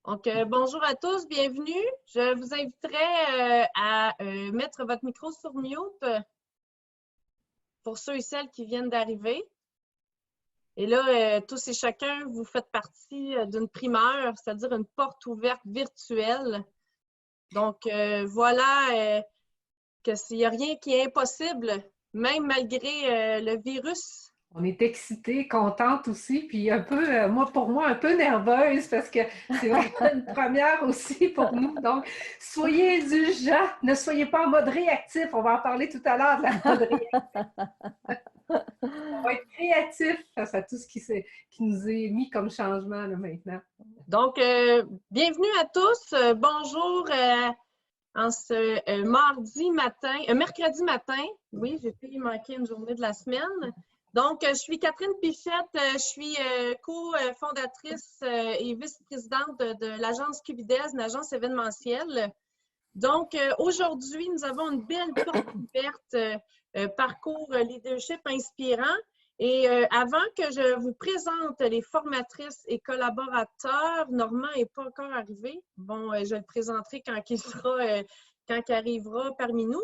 Donc, bonjour à tous, bienvenue. Je vous inviterai à mettre votre micro sur mute pour ceux et celles qui viennent d'arriver. Et là, tous et chacun, vous faites partie d'une primeur, c'est-à-dire une porte ouverte virtuelle. Donc, voilà qu'il n'y a rien qui est impossible, même malgré le virus. On est excités, contentes aussi, puis un peu, pour moi, un peu nerveuse parce que c'est vraiment une première aussi pour nous. Donc, soyez indulgents, ne soyez pas en mode réactif. On va en parler tout à l'heure de la mode réactif. On va être créatif face à tout ce qui nous est mis comme changement là, maintenant. Donc, bienvenue à tous. Bonjour en ce mercredi matin. Oui, j'ai pu manquer une journée de la semaine. Donc, je suis Catherine Pichette, je suis co-fondatrice et vice-présidente de l'agence Cubides, une agence événementielle. Donc, aujourd'hui, nous avons une belle porte ouverte, parcours leadership inspirant. Et avant que je vous présente les formatrices et collaborateurs, Normand n'est pas encore arrivé. Bon, je le présenterai quand il arrivera parmi nous.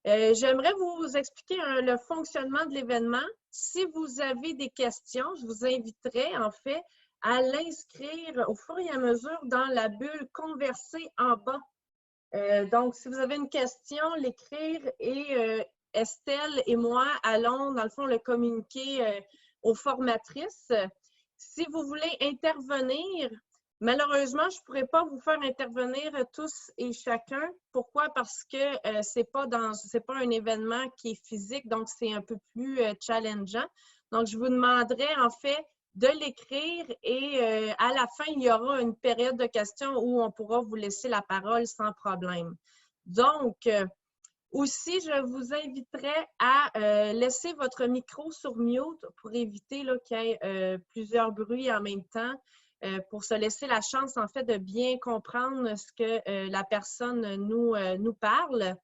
J'aimerais vous expliquer le fonctionnement de l'événement. Si vous avez des questions, je vous inviterai en fait à l'inscrire au fur et à mesure dans la bulle conversée en bas. Donc, si vous avez une question, l'écrire et Estelle et moi allons, dans le fond, le communiquer aux formatrices. Si vous voulez intervenir, malheureusement, je ne pourrais pas vous faire intervenir tous et chacun. Pourquoi? Parce que ce n'est pas un événement qui est physique, donc c'est un peu plus challengeant. Donc, je vous demanderai en fait de l'écrire et à la fin, il y aura une période de questions où on pourra vous laisser la parole sans problème. Donc, aussi, je vous inviterai à laisser votre micro sur mute pour éviter qu'il y ait plusieurs bruits en même temps, pour se laisser la chance, en fait, de bien comprendre ce que la personne nous parle.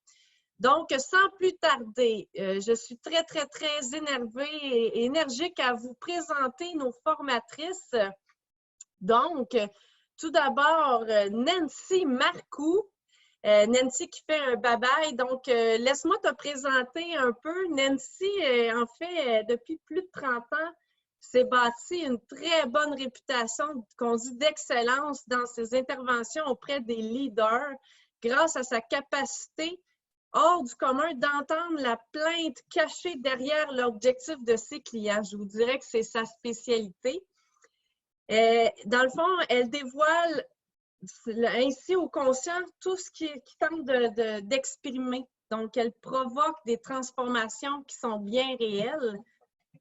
Donc, sans plus tarder, je suis très, très, très énervée et énergique à vous présenter nos formatrices. Donc, tout d'abord, Nancy Marcoux. Nancy qui fait un bye-bye. Donc, laisse-moi te présenter un peu. Nancy, en fait, depuis plus de 30 ans, s'est bâti une très bonne réputation, qu'on dit d'excellence dans ses interventions auprès des leaders grâce à sa capacité hors du commun d'entendre la plainte cachée derrière l'objectif de ses clients. Je vous dirais que c'est sa spécialité. Dans le fond, elle dévoile ainsi au conscient tout ce qui tente d'exprimer. Donc, elle provoque des transformations qui sont bien réelles.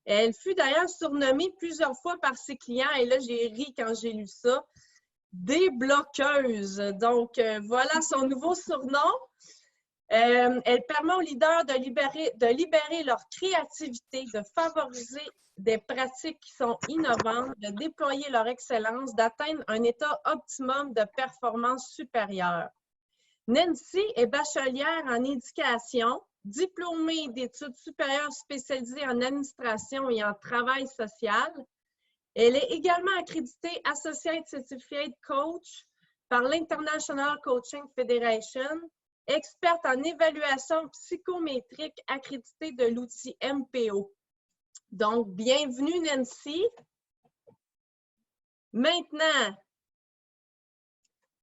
Elle fut d'ailleurs surnommée plusieurs fois par ses clients, et là, j'ai ri quand j'ai lu ça, débloqueuse. Donc, voilà son nouveau surnom. Elle permet aux leaders de libérer leur créativité, de favoriser des pratiques qui sont innovantes, de déployer leur excellence, d'atteindre un état optimum de performance supérieure. Nancy est bachelière en éducation, diplômée d'études supérieures spécialisées en administration et en travail social. Elle est également accréditée Associate Certified Coach par l'International Coaching Federation, experte en évaluation psychométrique accréditée de l'outil MPO. Donc, bienvenue Nancy. Maintenant,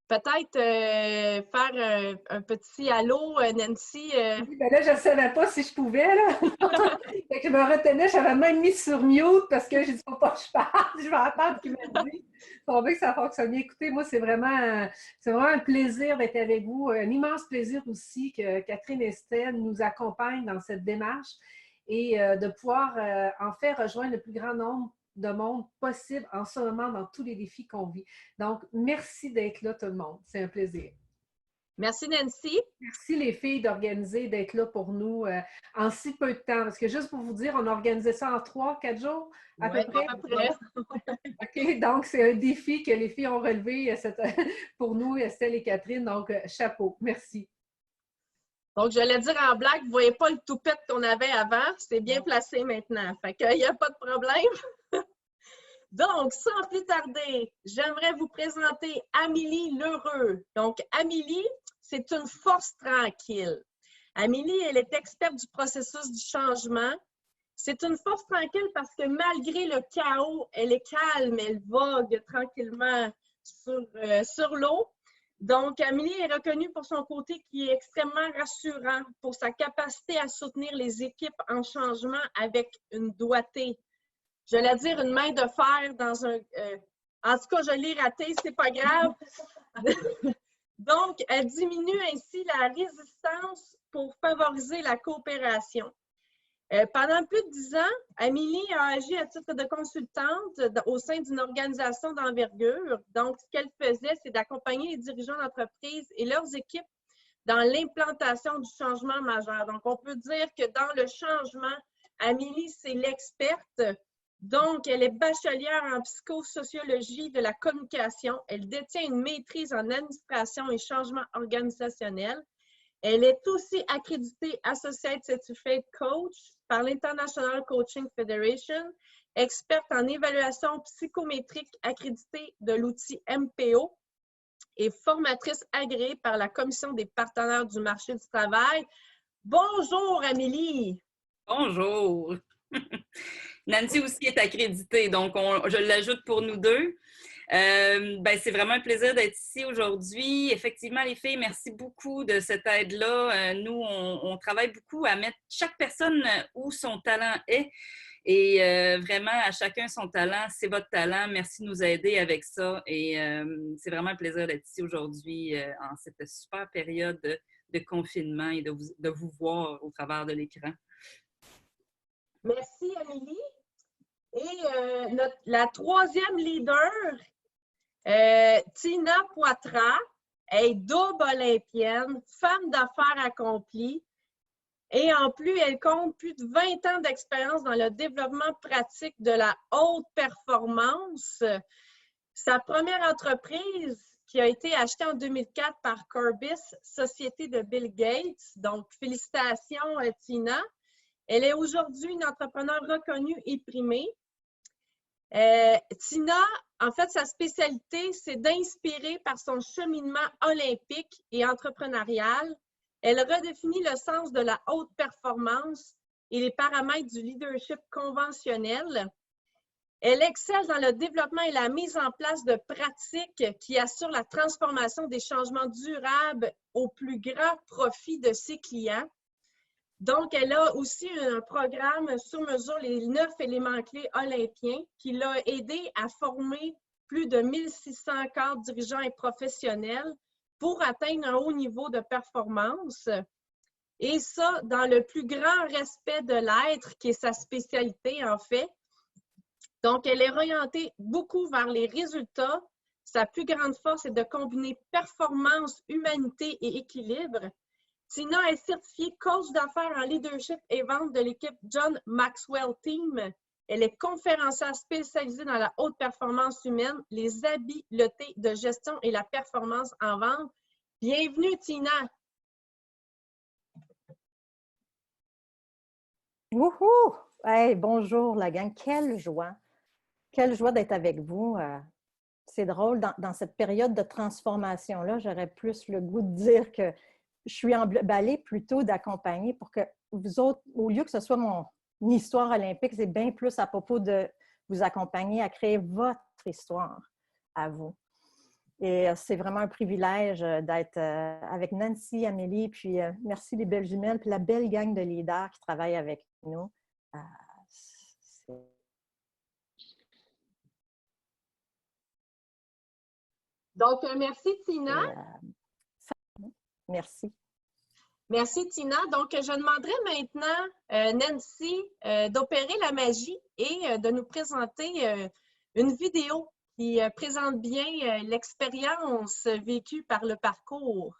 peut-être faire un petit allô, Nancy. Oui, ben là, je ne savais pas si je pouvais. Là. Fait que je me retenais, j'avais même mis sur mute parce que j'ai dit, faut pas que je parle, je vais attendre qu'il me dise. On veut que ça fonctionne bien. Écoutez, moi, c'est vraiment un plaisir d'être avec vous. Un immense plaisir aussi que Catherine et Estelle nous accompagnent dans cette démarche et de pouvoir, en fait, rejoindre le plus grand nombre de monde possible en ce moment dans tous les défis qu'on vit. Donc, merci d'être là, tout le monde. C'est un plaisir. Merci Nancy. Merci les filles d'organiser, d'être là pour nous en si peu de temps. Parce que juste pour vous dire, on a organisé ça en 3-4 jours à peu près. À peu près. OK, donc c'est un défi que les filles ont relevé pour nous, Estelle et Catherine. Donc, chapeau. Merci. Donc, j'allais dire en blague, vous ne voyez pas le toupette qu'on avait avant, c'est bien placé maintenant. Fait qu'il n'y a pas de problème. Donc, sans plus tarder, j'aimerais vous présenter Amélie Lheureux. Donc, Amélie, c'est une force tranquille. Amélie, elle est experte du processus du changement. C'est une force tranquille parce que malgré le chaos, elle est calme, elle vogue tranquillement sur l'eau. Donc, Amélie est reconnue pour son côté qui est extrêmement rassurant, pour sa capacité à soutenir les équipes en changement avec une doigté. Je vais dire une main de fer dans un... en tout cas, je l'ai raté, c'est pas grave. Donc, elle diminue ainsi la résistance pour favoriser la coopération. Pendant plus de 10 ans, Amélie a agi à titre de consultante au sein d'une organisation d'envergure. Donc, ce qu'elle faisait, c'est d'accompagner les dirigeants d'entreprise et leurs équipes dans l'implantation du changement majeur. Donc, on peut dire que dans le changement, Amélie, c'est l'experte. Donc, elle est bachelière en psychosociologie de la communication. Elle détient une maîtrise en administration et changement organisationnel. Elle est aussi accréditée Associate Certified Coach par l'International Coaching Federation, experte en évaluation psychométrique accréditée de l'outil MPO et formatrice agréée par la Commission des partenaires du marché du travail. Bonjour, Amélie! Bonjour! Nancy aussi est accréditée, donc je l'ajoute pour nous deux. C'est vraiment un plaisir d'être ici aujourd'hui. Effectivement, les filles, merci beaucoup de cette aide-là. Nous, on travaille beaucoup à mettre chaque personne où son talent est. Et vraiment, à chacun son talent, c'est votre talent. Merci de nous aider avec ça. Et c'est vraiment un plaisir d'être ici aujourd'hui en cette super période de confinement et de vous voir au travers de l'écran. Merci, Amélie. Et la troisième leader, Tina Poitras, est double olympienne, femme d'affaires accomplie. Et en plus, elle compte plus de 20 ans d'expérience dans le développement pratique de la haute performance. Sa première entreprise, qui a été achetée en 2004 par Corbis, société de Bill Gates. Donc, félicitations, Tina. Elle est aujourd'hui une entrepreneure reconnue et primée. Tina, en fait, sa spécialité, c'est d'inspirer par son cheminement olympique et entrepreneurial. Elle redéfinit le sens de la haute performance et les paramètres du leadership conventionnel. Elle excelle dans le développement et la mise en place de pratiques qui assurent la transformation des changements durables au plus grand profit de ses clients. Donc, elle a aussi un programme sur mesure, les 9 éléments clés olympiens, qui l'a aidé à former plus de 1600 cadres dirigeants et professionnels pour atteindre un haut niveau de performance. Et ça, dans le plus grand respect de l'être, qui est sa spécialité en fait. Donc, elle est orientée beaucoup vers les résultats. Sa plus grande force est de combiner performance, humanité et équilibre. Tina est certifiée coach d'affaires en leadership et vente de l'équipe John Maxwell Team. Elle est conférencière spécialisée dans la haute performance humaine, les habiletés de gestion et la performance en vente. Bienvenue, Tina! Wouhou! Hey, bonjour la gang, quelle joie! Quelle joie d'être avec vous. C'est drôle, dans cette période de transformation-là, j'aurais plus le goût de dire que je suis emballée plutôt d'accompagner pour que vous autres, au lieu que ce soit mon histoire olympique, c'est bien plus à propos de vous accompagner à créer votre histoire à vous. Et c'est vraiment un privilège d'être avec Nancy, Amélie, puis merci les belles jumelles, puis la belle gang de leaders qui travaillent avec nous. Donc, merci Tina. Merci. Merci Tina. Donc, je demanderai maintenant Nancy d'opérer la magie et de nous présenter une vidéo qui présente bien l'expérience vécue par le parcours.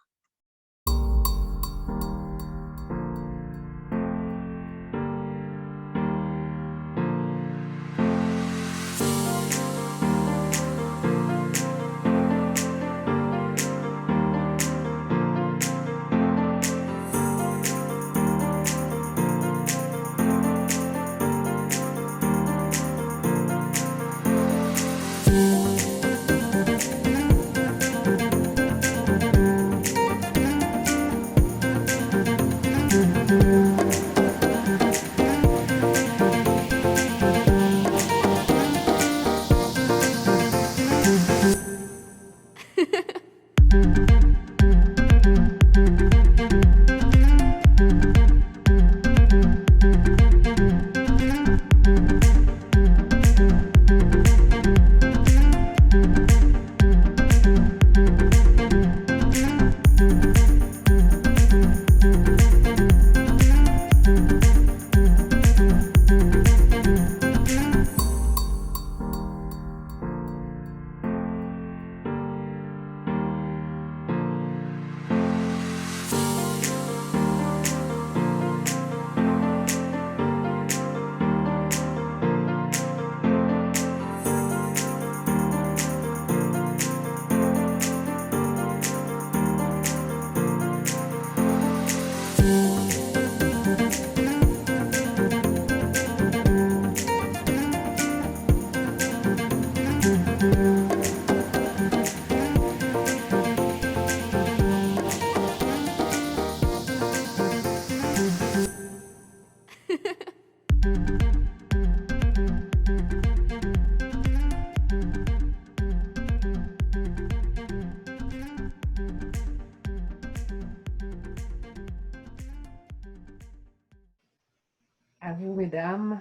À vous, mesdames.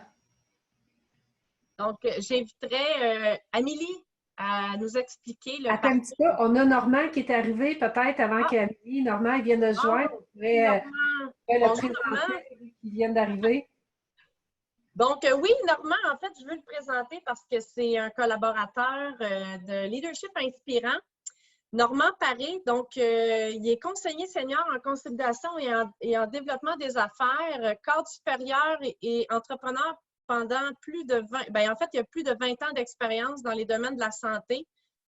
Donc, j'inviterais Amélie à nous expliquer le Attends un petit peu, on a Normand qui est arrivé peut-être avant qu'Amélie. Normand, il vient de se joindre. On pourrait Normand. le Bonjour, Normand. présenter qui vient d'arriver. Donc, oui, Normand, en fait, je veux le présenter parce que c'est un collaborateur de Leadership Inspirant. Normand Paré, donc, il est conseiller senior en consolidation et en développement des affaires, cadre supérieur et entrepreneur pendant plus de 20, bien, en fait, il y a plus de 20 ans d'expérience dans les domaines de la santé,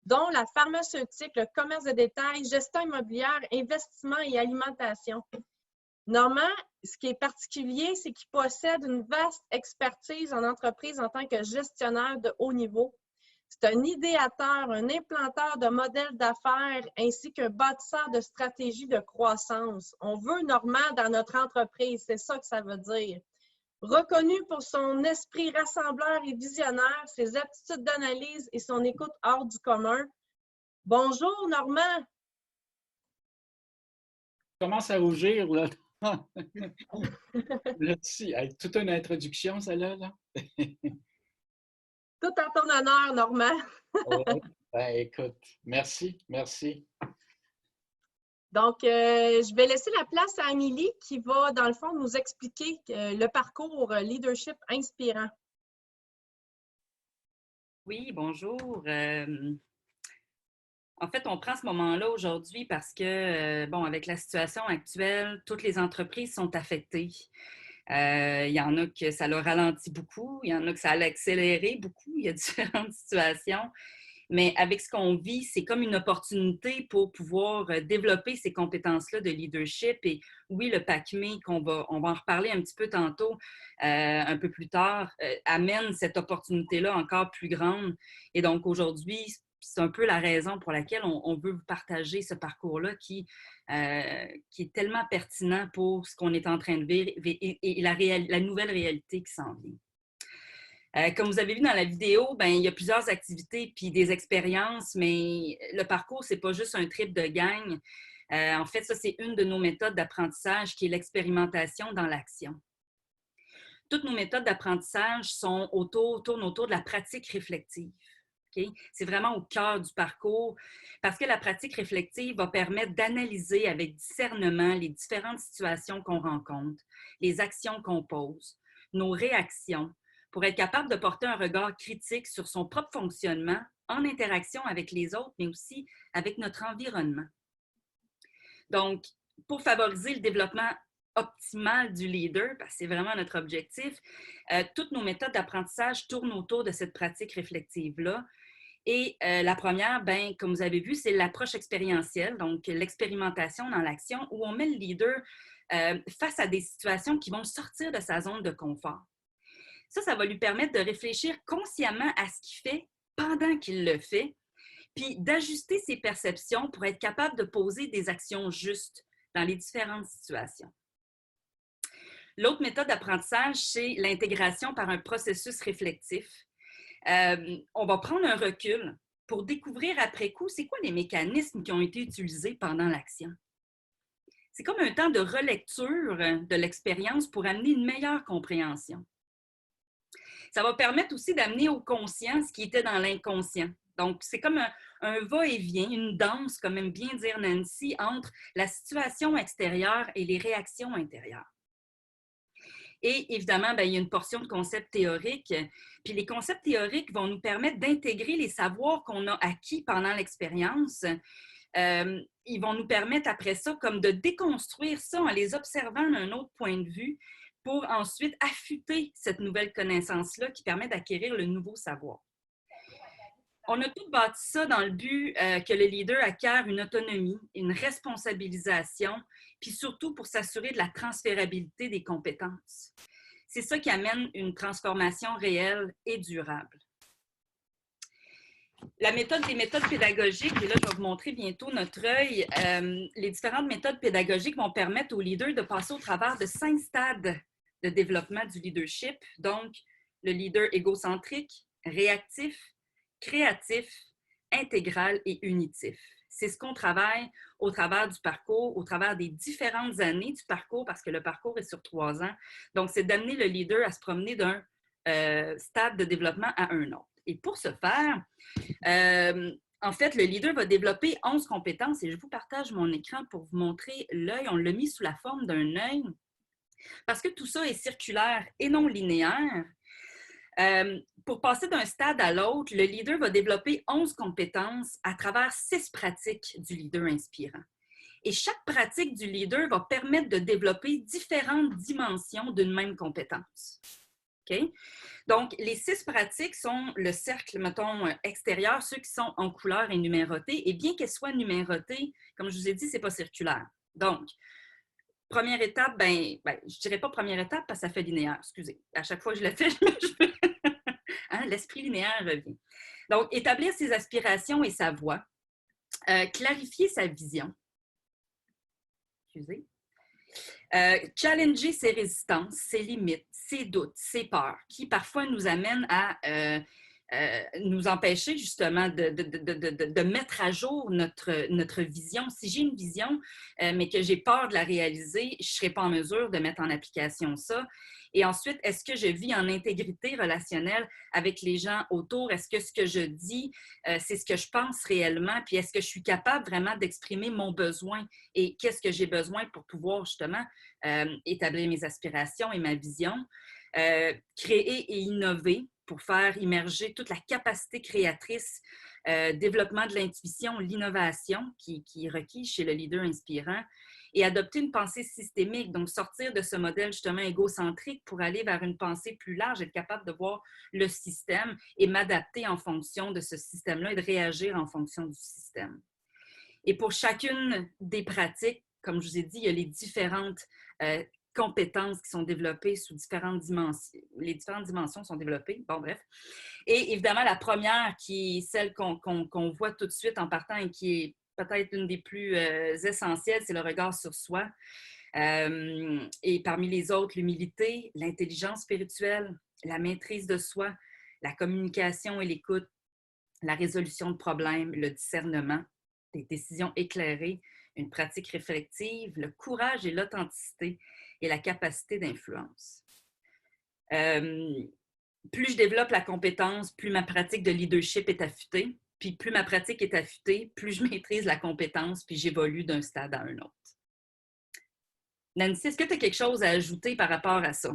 dont la pharmaceutique, le commerce de détail, gestion immobilière, investissement et alimentation. Normand, ce qui est particulier, c'est qu'il possède une vaste expertise en entreprise en tant que gestionnaire de haut niveau. C'est un idéateur, un implanteur de modèles d'affaires ainsi qu'un bâtisseur de stratégies de croissance. On veut Normand dans notre entreprise, c'est ça que ça veut dire. Reconnu pour son esprit rassembleur et visionnaire, ses aptitudes d'analyse et son écoute hors du commun. Bonjour Normand! Je commence à rougir, là. Merci. Toute une introduction, celle-là, là. Tout en ton honneur, Normand. Ouais. Ben, écoute, merci. Donc, je vais laisser la place à Amélie qui va, dans le fond, nous expliquer le parcours Leadership Inspirant. Oui, bonjour. En fait, on prend ce moment-là aujourd'hui parce que, bon, avec la situation actuelle, toutes les entreprises sont affectées. Il y en a que ça l'a ralenti beaucoup, il y en a que ça l'a accéléré beaucoup, il y a différentes situations. Mais avec ce qu'on vit, c'est comme une opportunité pour pouvoir développer ces compétences-là de leadership. Et oui, le PACME, on va en reparler un petit peu tantôt, un peu plus tard, amène cette opportunité-là encore plus grande. Et donc aujourd'hui, c'est un peu la raison pour laquelle on veut vous partager ce parcours-là qui est tellement pertinent pour ce qu'on est en train de vivre et la nouvelle réalité qui s'en vient. Comme vous avez vu dans la vidéo, ben, il y a plusieurs activités puis des expériences, mais le parcours, ce n'est pas juste un trip de gang. En fait, ça, c'est une de nos méthodes d'apprentissage qui est l'expérimentation dans l'action. Toutes nos méthodes d'apprentissage tournent autour de la pratique réflexive. Okay? C'est vraiment au cœur du parcours parce que la pratique réflexive va permettre d'analyser avec discernement les différentes situations qu'on rencontre, les actions qu'on pose, nos réactions, pour être capable de porter un regard critique sur son propre fonctionnement en interaction avec les autres, mais aussi avec notre environnement. Donc, pour favoriser le développement optimal du leader, parce que c'est vraiment notre objectif, toutes nos méthodes d'apprentissage tournent autour de cette pratique réflexive-là. Et la première, ben, comme vous avez vu, c'est l'approche expérientielle, donc l'expérimentation dans l'action, où on met le leader face à des situations qui vont sortir de sa zone de confort. Ça va lui permettre de réfléchir consciemment à ce qu'il fait pendant qu'il le fait, puis d'ajuster ses perceptions pour être capable de poser des actions justes dans les différentes situations. L'autre méthode d'apprentissage, c'est l'intégration par un processus réflectif. On va prendre un recul pour découvrir après coup c'est quoi les mécanismes qui ont été utilisés pendant l'action. C'est comme un temps de relecture de l'expérience pour amener une meilleure compréhension. Ça va permettre aussi d'amener au conscient ce qui était dans l'inconscient. Donc, c'est comme un va-et-vient, une danse, comme aime bien dire Nancy, entre la situation extérieure et les réactions intérieures. Et évidemment, bien, il y a une portion de concepts théoriques. Puis les concepts théoriques vont nous permettre d'intégrer les savoirs qu'on a acquis pendant l'expérience. Ils vont nous permettre après ça comme de déconstruire ça en les observant d'un autre point de vue pour ensuite affûter cette nouvelle connaissance-là qui permet d'acquérir le nouveau savoir. On a tout bâti ça dans le but que le leader acquiert une autonomie, une responsabilisation, puis surtout pour s'assurer de la transférabilité des compétences. C'est ça qui amène une transformation réelle et durable. Les méthodes pédagogiques, et là, je vais vous montrer bientôt notre œil, les différentes méthodes pédagogiques vont permettre au leader de passer au travers de 5 stades de développement du leadership. Donc, le leader égocentrique, réactif, créatif, intégral et unitif. C'est ce qu'on travaille au travers du parcours, au travers des différentes années du parcours, parce que le parcours est sur 3 ans. Donc, c'est d'amener le leader à se promener d'un stade de développement à un autre. Et pour ce faire, en fait, le leader va développer 11 compétences et je vous partage mon écran pour vous montrer l'œil. On l'a mis sous la forme d'un œil parce que tout ça est circulaire et non linéaire. Pour passer d'un stade à l'autre, le leader va développer 11 compétences à travers 6 pratiques du leader inspirant. Et chaque pratique du leader va permettre de développer différentes dimensions d'une même compétence. Okay? Donc, les 6 pratiques sont le cercle, mettons, extérieur, ceux qui sont en couleur et numérotés. Et bien qu'elles soient numérotées, comme je vous ai dit, ce n'est pas circulaire. Donc, première étape, je ne dirais pas première étape parce que ça fait linéaire, excusez. À chaque fois que je le fais, hein, l'esprit linéaire revient. Donc, établir ses aspirations et sa voix, clarifier sa vision, excusez. Challenger ses résistances, ses limites, ses doutes, ses peurs, qui parfois nous amènent à nous empêcher justement de mettre à jour notre vision. Si j'ai une vision, mais que j'ai peur de la réaliser, je ne serai pas en mesure de mettre en application ça. Et ensuite, est-ce que je vis en intégrité relationnelle avec les gens autour? Est-ce que ce que je dis, c'est ce que je pense réellement? Puis est-ce que je suis capable vraiment d'exprimer mon besoin? Et qu'est-ce que j'ai besoin pour pouvoir justement établir mes aspirations et ma vision? Créer et innover pour faire immerger toute la capacité créatrice, développement de l'intuition, l'innovation qui est requis chez le leader inspirant et adopter une pensée systémique, donc sortir de ce modèle justement égocentrique pour aller vers une pensée plus large, être capable de voir le système et m'adapter en fonction de ce système-là et de réagir en fonction du système. Et pour chacune des pratiques, comme je vous ai dit, il y a les différentes compétences qui sont développées sous différentes dimensions. Les différentes dimensions sont développées, bon bref. Et évidemment, la première qui est celle qu'on voit tout de suite en partant et qui est peut-être l'une des plus essentielles, c'est le regard sur soi. Et parmi les autres, l'humilité, l'intelligence spirituelle, la maîtrise de soi, la communication et l'écoute, la résolution de problèmes, le discernement, des décisions éclairées, une pratique réflexive, le courage et l'authenticité et la capacité d'influence. Plus je développe la compétence, plus ma pratique de leadership est affûtée. Puis plus ma pratique est affûtée, plus je maîtrise la compétence, puis j'évolue d'un stade à un autre. Nancy, est-ce que tu as quelque chose à ajouter par rapport à ça?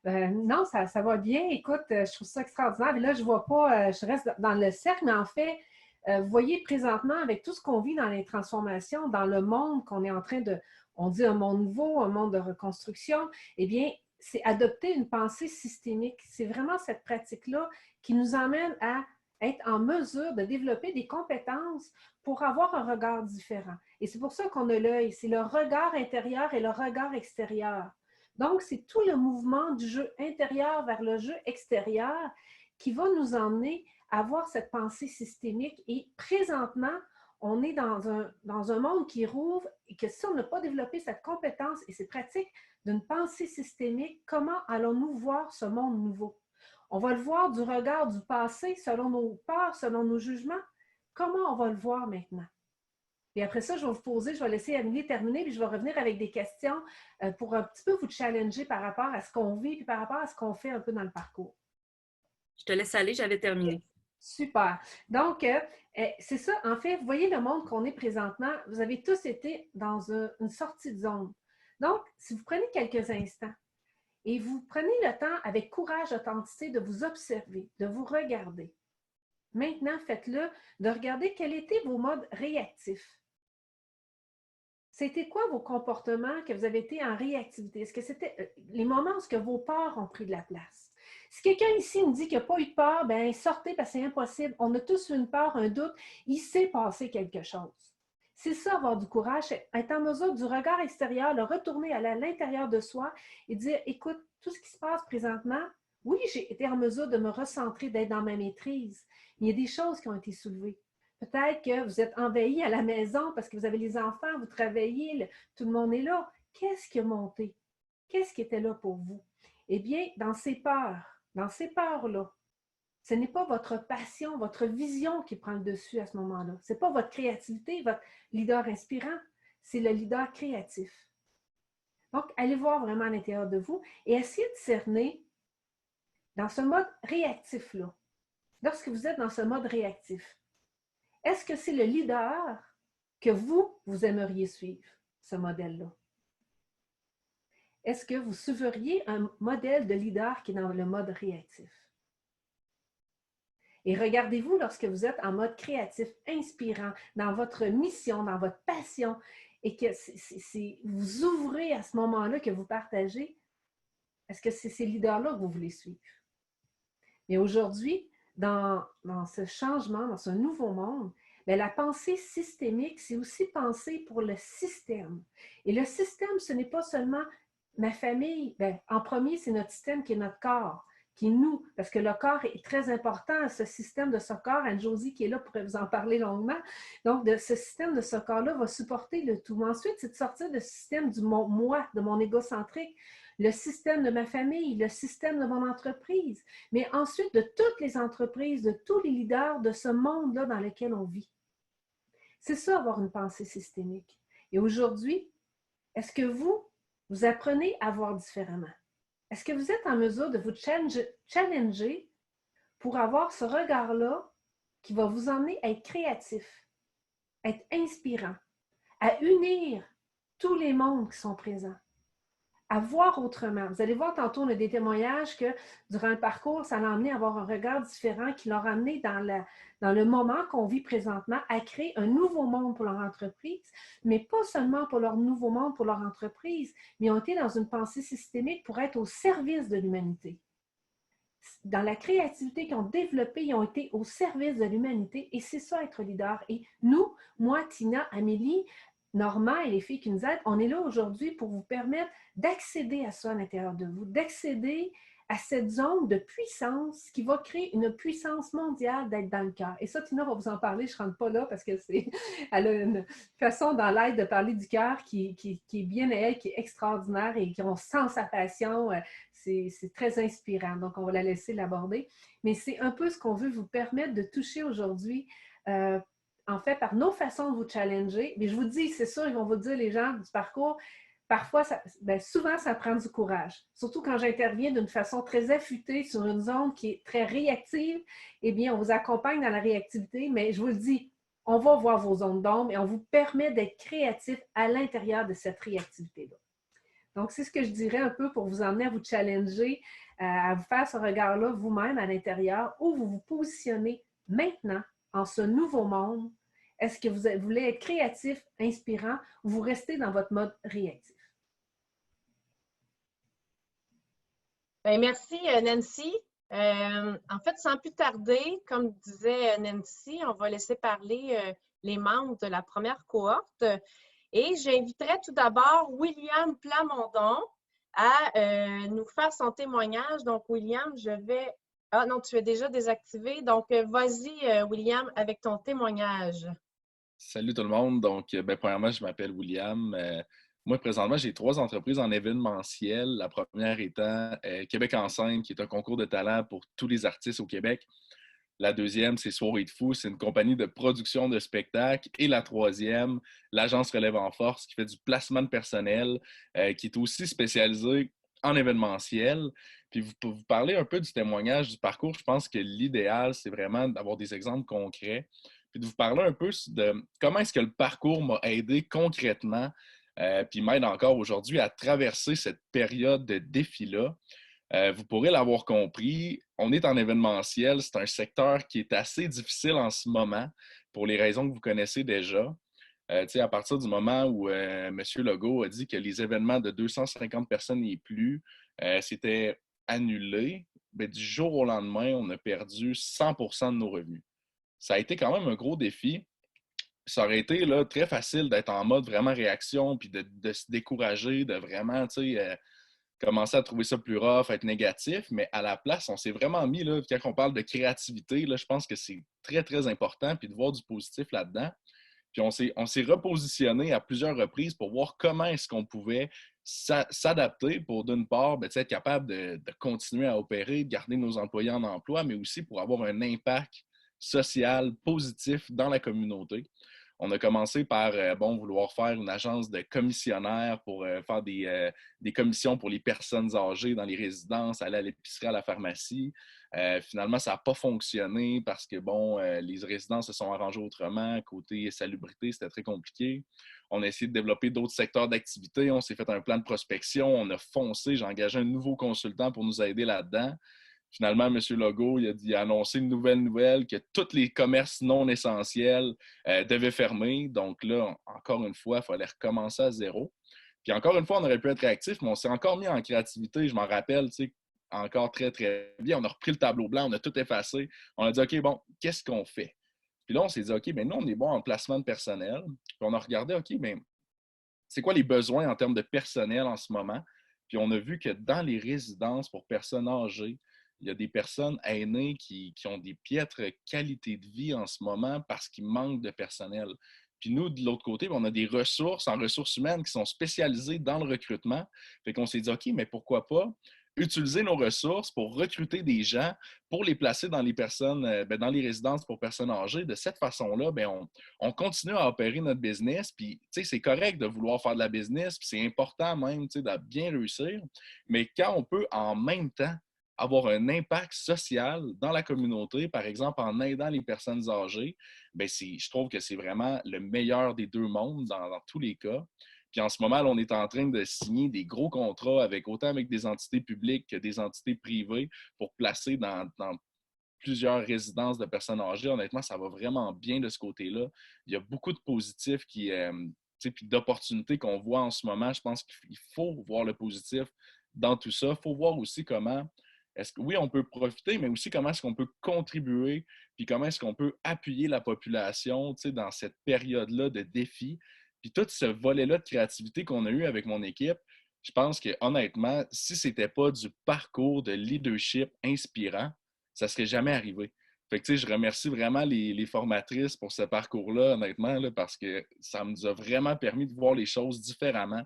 Non, ça va bien. Écoute, je trouve ça extraordinaire. Et là, je ne vois pas, je reste dans le cercle, mais en fait, vous voyez présentement, avec tout ce qu'on vit dans les transformations, dans le monde qu'on est en train de, on dit un monde nouveau, un monde de reconstruction, eh bien, c'est adopter une pensée systémique. C'est vraiment cette pratique-là qui nous emmène à être en mesure de développer des compétences pour avoir un regard différent. Et c'est pour ça qu'on a l'œil. C'est le regard intérieur et le regard extérieur. Donc, c'est tout le mouvement du jeu intérieur vers le jeu extérieur qui va nous emmener à avoir cette pensée systémique. Et présentement, on est dans un monde qui rouvre et que si on n'a pas développé cette compétence et cette pratique d'une pensée systémique, comment allons-nous voir ce monde nouveau? On va le voir du regard du passé, selon nos peurs, selon nos jugements. Comment on va le voir maintenant? Et après ça, je vais vous poser, je vais laisser Amélie terminer, puis je vais revenir avec des questions pour un petit peu vous challenger par rapport à ce qu'on vit, puis par rapport à ce qu'on fait un peu dans le parcours. Je te laisse aller, j'avais terminé. Super. Donc, c'est ça. En fait, vous voyez le monde qu'on est présentement, vous avez tous été dans une sortie de zone. Donc, si vous prenez quelques instants et vous prenez le temps avec courage, authenticité, de vous observer, de vous regarder. Maintenant, faites-le de regarder quels étaient vos modes réactifs. C'était quoi vos comportements que vous avez été en réactivité? Est-ce que c'était les moments où vos peurs ont pris de la place? Si quelqu'un ici me dit qu'il n'y a pas eu de peur, bien, sortez parce que c'est impossible. On a tous une peur, un doute. Il s'est passé quelque chose. C'est ça, avoir du courage, être en mesure du regard extérieur, de retourner à l'intérieur de soi et dire, écoute, tout ce qui se passe présentement, oui, j'ai été en mesure de me recentrer, d'être dans ma maîtrise. Il y a des choses qui ont été soulevées. Peut-être que vous êtes envahi à la maison parce que vous avez les enfants, vous travaillez, tout le monde est là. Qu'est-ce qui a monté? Qu'est-ce qui était là pour vous? Eh bien, dans ces peurs-là, Ce n'est pas votre passion, votre vision qui prend le dessus à ce moment-là. Ce n'est pas votre créativité, votre leader inspirant, c'est le leader créatif. Donc, allez voir vraiment à l'intérieur de vous et essayez de cerner dans ce mode réactif-là. Lorsque vous êtes dans ce mode réactif, est-ce que c'est le leader que vous aimeriez suivre, ce modèle-là? Est-ce que vous suivriez un modèle de leader qui est dans le mode réactif? Et regardez-vous lorsque vous êtes en mode créatif, inspirant, dans votre mission, dans votre passion, et que vous ouvrez à ce moment-là que vous partagez, est-ce que c'est ces leaders-là que vous voulez suivre? Mais aujourd'hui, dans ce changement, dans ce nouveau monde, bien, la pensée systémique, c'est aussi penser pour le système. Et le système, ce n'est pas seulement ma famille. Bien, en premier, c'est notre système qui est notre corps, qui est nous, parce que le corps est très important, ce système de ce corps. Anne-Josie qui est là pourrait vous en parler longuement. Donc, ce système de ce corps-là va supporter le tout. Mais ensuite, c'est de sortir du système du moi, de mon égocentrique, le système de ma famille, le système de mon entreprise, mais ensuite de toutes les entreprises, de tous les leaders de ce monde-là dans lequel on vit. C'est ça, avoir une pensée systémique. Et aujourd'hui, est-ce que vous apprenez à voir différemment? Est-ce que vous êtes en mesure de vous challenger pour avoir ce regard-là qui va vous emmener à être créatif, à être inspirant, à unir tous les mondes qui sont présents, à voir autrement? Vous allez voir tantôt, on a des témoignages que durant le parcours, ça l'a amené à avoir un regard différent qui l'a amené dans le moment qu'on vit présentement à créer un nouveau monde pour leur entreprise, mais pas seulement pour leur nouveau monde, pour leur entreprise, mais ils ont été dans une pensée systémique pour être au service de l'humanité. Dans la créativité qu'ils ont développée, ils ont été au service de l'humanité et c'est ça être leader. Et nous, moi, Tina, Amélie, Normand et les filles qui nous aident, on est là aujourd'hui pour vous permettre d'accéder à ça à l'intérieur de vous, d'accéder à cette zone de puissance qui va créer une puissance mondiale d'être dans le cœur. Et ça, Tina va vous en parler, je ne rentre pas là parce qu'elle a une façon dans l'aide de parler du cœur qui est bien à elle, qui est extraordinaire et qu'on sent sa passion. C'est très inspirant, donc on va la laisser l'aborder. Mais c'est un peu ce qu'on veut vous permettre de toucher aujourd'hui. En fait, par nos façons de vous challenger, mais je vous dis, c'est sûr, ils vont vous dire, les gens du parcours, parfois, souvent, ça prend du courage. Surtout quand j'interviens d'une façon très affûtée sur une zone qui est très réactive, eh bien, on vous accompagne dans la réactivité, mais je vous le dis, on va voir vos zones d'ombre et on vous permet d'être créatif à l'intérieur de cette réactivité-là. Donc, c'est ce que je dirais un peu pour vous emmener à vous challenger, à vous faire ce regard-là vous-même à l'intérieur, où vous vous positionnez maintenant en ce nouveau monde. Est-ce que vous voulez être créatif, inspirant, ou vous restez dans votre mode réactif? Bien, merci, Nancy. En fait, sans plus tarder, comme disait Nancy, on va laisser parler les membres de la première cohorte. Et j'inviterai tout d'abord William Plamondon à nous faire son témoignage. Donc, William, je vais... Ah non, tu es déjà désactivé. Donc, vas-y, William, avec ton témoignage. Salut tout le monde. Donc, premièrement, je m'appelle William. Moi, présentement, j'ai 3 entreprises en événementiel. La première étant Québec en scène, qui est un concours de talent pour tous les artistes au Québec. La deuxième, c'est Soirée de fou, c'est une compagnie de production de spectacles. Et la troisième, l'agence Relève en Force, qui fait du placement de personnel, qui est aussi spécialisée en événementiel. Puis pour vous parler un peu du témoignage du parcours, je pense que l'idéal, c'est vraiment d'avoir des exemples concrets, puis de vous parler un peu de comment est-ce que le parcours m'a aidé concrètement, puis m'aide encore aujourd'hui à traverser cette période de défi-là. Vous pourrez l'avoir compris, on est en événementiel, c'est un secteur qui est assez difficile en ce moment pour les raisons que vous connaissez déjà. À partir du moment où M. Legault a dit que les événements de 250 personnes et plus, c'était annulé, bien, du jour au lendemain, on a perdu 100% de nos revenus. Ça a été quand même un gros défi. Ça aurait été là, très facile d'être en mode vraiment réaction, puis de se décourager, de vraiment commencer à trouver ça plus rough, être négatif, mais à la place, on s'est vraiment mis, là, quand on parle de créativité, là, je pense que c'est très, très important, puis de voir du positif là-dedans. Puis on s'est repositionné à plusieurs reprises pour voir comment est-ce qu'on pouvait s'adapter pour, d'une part, être capable de continuer à opérer, de garder nos employés en emploi, mais aussi pour avoir un impact social positif dans la communauté. On a commencé par vouloir faire une agence de commissionnaires pour faire des commissions pour les personnes âgées dans les résidences, aller à l'épicerie, à la pharmacie. Finalement, ça n'a pas fonctionné parce que les résidences se sont arrangées autrement. Côté salubrité, c'était très compliqué. On a essayé de développer d'autres secteurs d'activité. On s'est fait un plan de prospection. On a foncé. J'ai engagé un nouveau consultant pour nous aider là-dedans. Finalement, M. Legault il a annoncé une nouvelle que tous les commerces non essentiels devaient fermer. Donc là, encore une fois, il fallait recommencer à zéro. Puis encore une fois, on aurait pu être réactif, mais on s'est encore mis en créativité. Je m'en rappelle, encore très, très bien. On a repris le tableau blanc, on a tout effacé. On a dit, OK, qu'est-ce qu'on fait? Puis là, on s'est dit, OK, nous, on est bon en placement de personnel. Puis on a regardé, OK, c'est quoi les besoins en termes de personnel en ce moment? Puis on a vu que dans les résidences pour personnes âgées, il y a des personnes aînées qui ont des piètres qualités de vie en ce moment parce qu'il manque de personnel. Puis nous, de l'autre côté, on a des ressources en ressources humaines qui sont spécialisées dans le recrutement. Fait qu'on s'est dit, OK, mais pourquoi pas utiliser nos ressources pour recruter des gens, pour les placer dans les personnes, dans les résidences pour personnes âgées. De cette façon-là, on continue à opérer notre business. Puis, c'est correct de vouloir faire de la business, puis c'est important même de bien réussir. Mais quand on peut en même temps avoir un impact social dans la communauté, par exemple en aidant les personnes âgées, je trouve que c'est vraiment le meilleur des deux mondes dans tous les cas. Puis en ce moment, là, on est en train de signer des gros contrats autant avec des entités publiques que des entités privées pour placer dans plusieurs résidences de personnes âgées. Honnêtement, ça va vraiment bien de ce côté-là. Il y a beaucoup de positifs puis d'opportunités qu'on voit en ce moment. Je pense qu'il faut voir le positif dans tout ça. Il faut voir aussi comment oui, on peut profiter, mais aussi comment est-ce qu'on peut contribuer, puis comment est-ce qu'on peut appuyer la population dans cette période-là de défi. Puis tout ce volet-là de créativité qu'on a eu avec mon équipe, je pense que honnêtement, si ce n'était pas du parcours de leadership inspirant, ça ne serait jamais arrivé. Fait que, je remercie vraiment les formatrices pour ce parcours-là, honnêtement, là, parce que ça nous a vraiment permis de voir les choses différemment.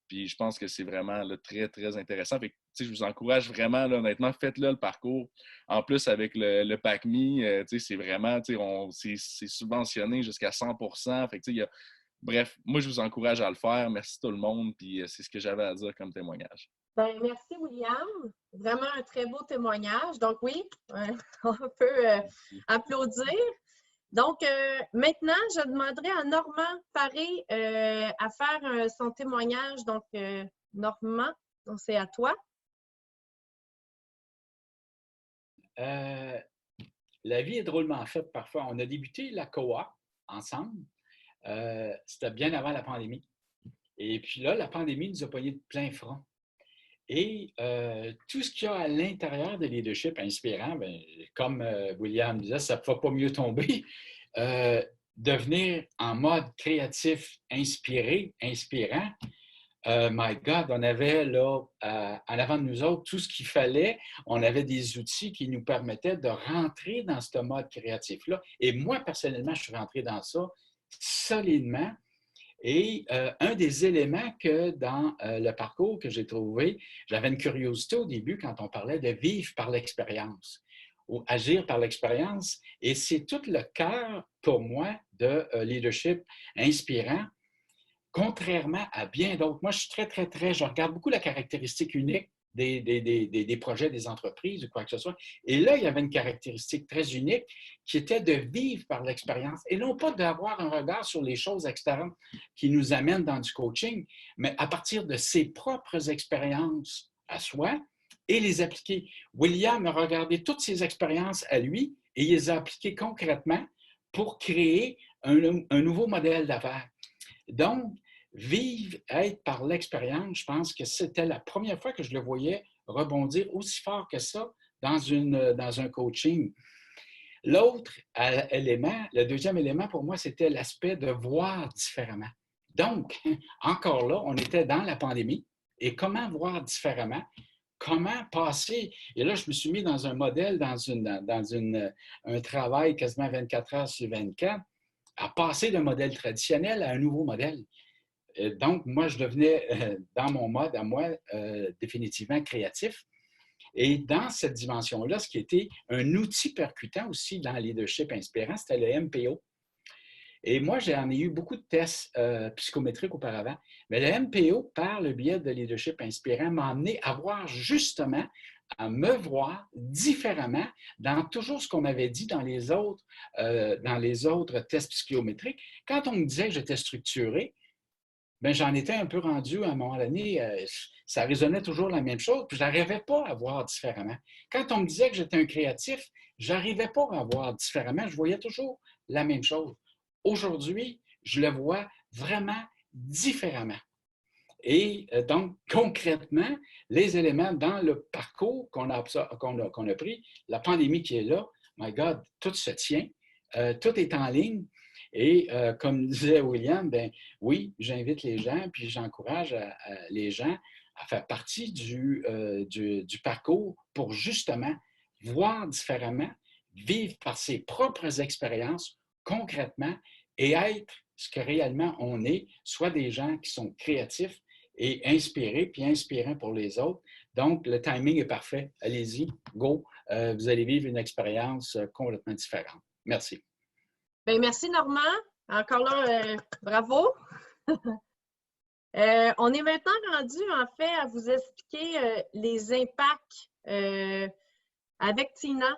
Puis je pense que c'est vraiment là, très, très intéressant. Fait que, je vous encourage vraiment, là, honnêtement, faites-le le parcours. En plus, avec le PACMI, c'est vraiment, c'est subventionné jusqu'à 100%. Fait que, bref, moi, je vous encourage à le faire. Merci tout le monde. Puis c'est ce que j'avais à dire comme témoignage. Merci, William. Vraiment un très beau témoignage. Donc oui, on peut applaudir. Donc, maintenant, je demanderai à Normand Paré à faire son témoignage. Donc, Normand, c'est à toi. La vie est drôlement faite parfois. On a débuté la COA ensemble. C'était bien avant la pandémie. Et puis là, la pandémie nous a pognés de plein front. Et tout ce qu'il y a à l'intérieur de leadership inspirant, comme William disait, ça ne va pas mieux tomber. Devenir en mode créatif, inspirant, my God, on avait là, en avant de nous autres, tout ce qu'il fallait. On avait des outils qui nous permettaient de rentrer dans ce mode créatif-là. Et moi, personnellement, je suis rentré dans ça solidement. Et un des éléments que dans le parcours que j'ai trouvé, j'avais une curiosité au début quand on parlait de vivre par l'expérience ou agir par l'expérience. Et c'est tout le cœur pour moi de leadership inspirant, contrairement à bien d'autres. Moi, je suis très, je regarde beaucoup la caractéristique unique des projets des entreprises ou quoi que ce soit. Et là, il y avait une caractéristique très unique qui était de vivre par l'expérience et non pas d'avoir un regard sur les choses externes qui nous amènent dans du coaching, mais à partir de ses propres expériences à soi et les appliquer. William a regardé toutes ses expériences à lui et il les a appliquées concrètement pour créer un nouveau modèle d'affaires. Donc, vivre, être par l'expérience, je pense que c'était la première fois que je le voyais rebondir aussi fort que ça dans un coaching. L'autre élément, le deuxième élément pour moi, c'était l'aspect de voir différemment. Donc, encore là, on était dans la pandémie et comment voir différemment? Comment passer? Et là, je me suis mis dans un modèle, dans un travail quasiment 24 heures sur 24, à passer d'un modèle traditionnel à un nouveau modèle. Donc, moi, je devenais, dans mon mode à moi, définitivement créatif. Et dans cette dimension-là, ce qui était un outil percutant aussi dans le leadership inspirant, c'était le MPO. Et moi, j'en ai eu beaucoup de tests psychométriques auparavant, mais le MPO, par le biais de leadership inspirant, m'a amené à voir justement, à me voir différemment dans toujours ce qu'on m'avait dit dans les autres tests psychométriques. Quand on me disait que j'étais structuré, bien, j'en étais un peu rendu à un moment donné, ça résonnait toujours la même chose, puis je n'arrivais pas à voir différemment. Quand on me disait que j'étais un créatif, je n'arrivais pas à voir différemment, je voyais toujours la même chose. Aujourd'hui, je le vois vraiment différemment. Et donc, concrètement, les éléments dans le parcours qu'on a pris, la pandémie qui est là, my God, tout se tient, tout est en ligne. Et comme disait William, ben oui, j'invite les gens, puis j'encourage les gens à faire partie du parcours pour justement voir différemment, vivre par ses propres expériences concrètement et être ce que réellement on est, soit des gens qui sont créatifs et inspirés, puis inspirants pour les autres. Donc, le timing est parfait. Allez-y, go. Vous allez vivre une expérience complètement différente. Merci. Bien, merci, Normand. Encore là, bravo. On est maintenant rendu, en fait, à vous expliquer les impacts avec Tina.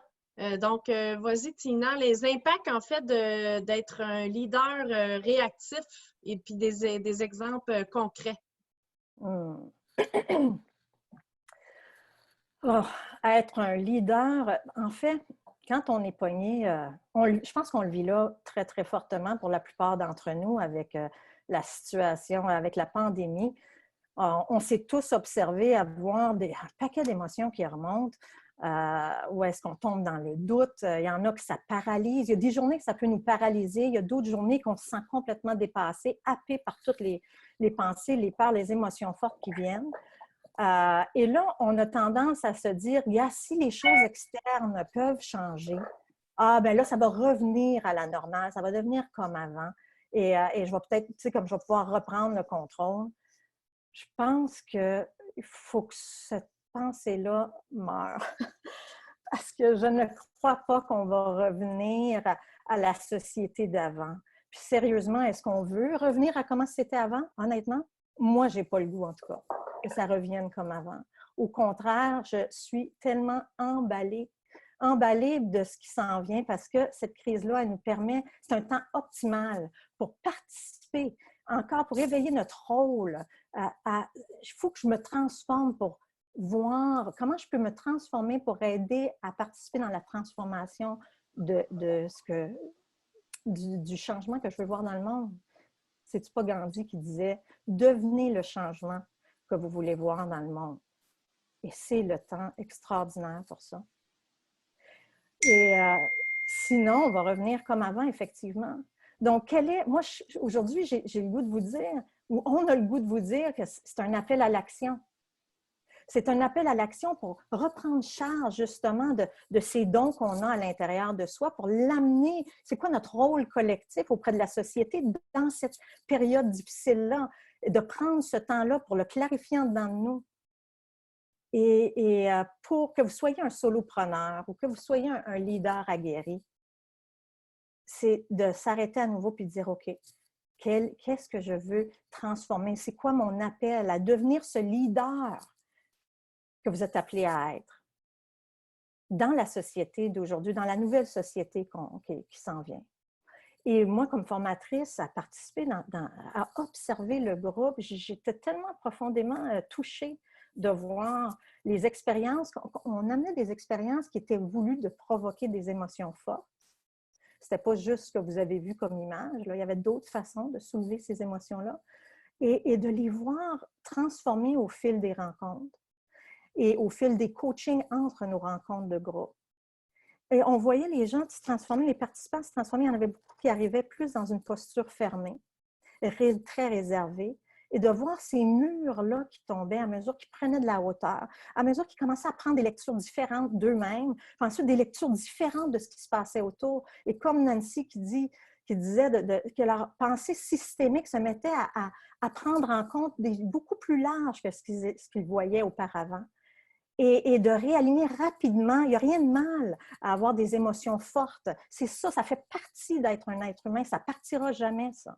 Donc, vas-y, Tina, les impacts, en fait, d'être un leader réactif et puis des exemples concrets. Oh, être un leader, en fait, quand on est pogné, je pense qu'on le vit là très, très fortement pour la plupart d'entre nous avec la situation, avec la pandémie. On s'est tous observés à voir un paquet d'émotions qui remontent. Où est-ce qu'on tombe dans le doute? Il y en a que ça paralyse. Il y a des journées que ça peut nous paralyser. Il y a d'autres journées qu'on se sent complètement dépassé, happé par toutes les pensées, les peurs, les émotions fortes qui viennent. Et là, on a tendance à se dire, si les choses externes peuvent changer, ben là, ça va revenir à la normale, ça va devenir comme avant. Et je vais peut-être, comme je vais pouvoir reprendre le contrôle. Je pense qu'il faut que cette pensée-là meure. Parce que je ne crois pas qu'on va revenir à la société d'avant. Puis sérieusement, est-ce qu'on veut revenir à comment c'était avant? Honnêtement, moi, je n'ai pas le goût, en tout cas, que ça revienne comme avant. Au contraire, je suis tellement emballée de ce qui s'en vient parce que cette crise-là, elle nous permet, c'est un temps optimal pour participer, encore pour éveiller notre rôle. Il faut que je me transforme pour voir comment je peux me transformer pour aider à participer dans la transformation du changement que je veux voir dans le monde. C'est-tu pas Gandhi qui disait « Devenez le changement que vous voulez voir dans le monde ». Et c'est le temps extraordinaire pour ça. Et sinon, on va revenir comme avant, effectivement. Donc, moi, aujourd'hui, j'ai le goût de vous dire, ou on a le goût de vous dire que c'est un appel à l'action. C'est un appel à l'action pour reprendre charge, justement, de ces dons qu'on a à l'intérieur de soi, pour l'amener. C'est quoi notre rôle collectif auprès de la société dans cette période difficile-là? De prendre ce temps-là pour le clarifier dedans de nous. Et pour que vous soyez un solopreneur ou que vous soyez un leader aguerri, c'est de s'arrêter à nouveau puis de dire, OK, qu'est-ce que je veux transformer? C'est quoi mon appel à devenir ce leader que vous êtes appelé à être dans la société d'aujourd'hui, dans la nouvelle société qui s'en vient. Et moi, comme formatrice, à participer, à observer le groupe, j'étais tellement profondément touchée de voir les expériences. On amenait des expériences qui étaient voulues de provoquer des émotions fortes. Ce n'était pas juste ce que vous avez vu comme image. Là. Il y avait d'autres façons de soulever ces émotions-là et de les voir transformer au fil des rencontres et au fil des coachings entre nos rencontres de groupe. Et on voyait les gens se transformer, les participants se transformer. Il y en avait beaucoup qui arrivaient plus dans une posture fermée, très réservée, et de voir ces murs-là qui tombaient à mesure qu'ils prenaient de la hauteur, à mesure qu'ils commençaient à prendre des lectures différentes d'eux-mêmes, ensuite des lectures différentes de ce qui se passait autour. Et comme Nancy qui dit qui disait que leur pensée systémique se mettait à prendre en compte beaucoup plus large que ce qu'ils voyaient auparavant. Et de réaligner rapidement. Il n'y a rien de mal à avoir des émotions fortes. C'est ça, ça fait partie d'être un être humain. Ça ne partira jamais, ça.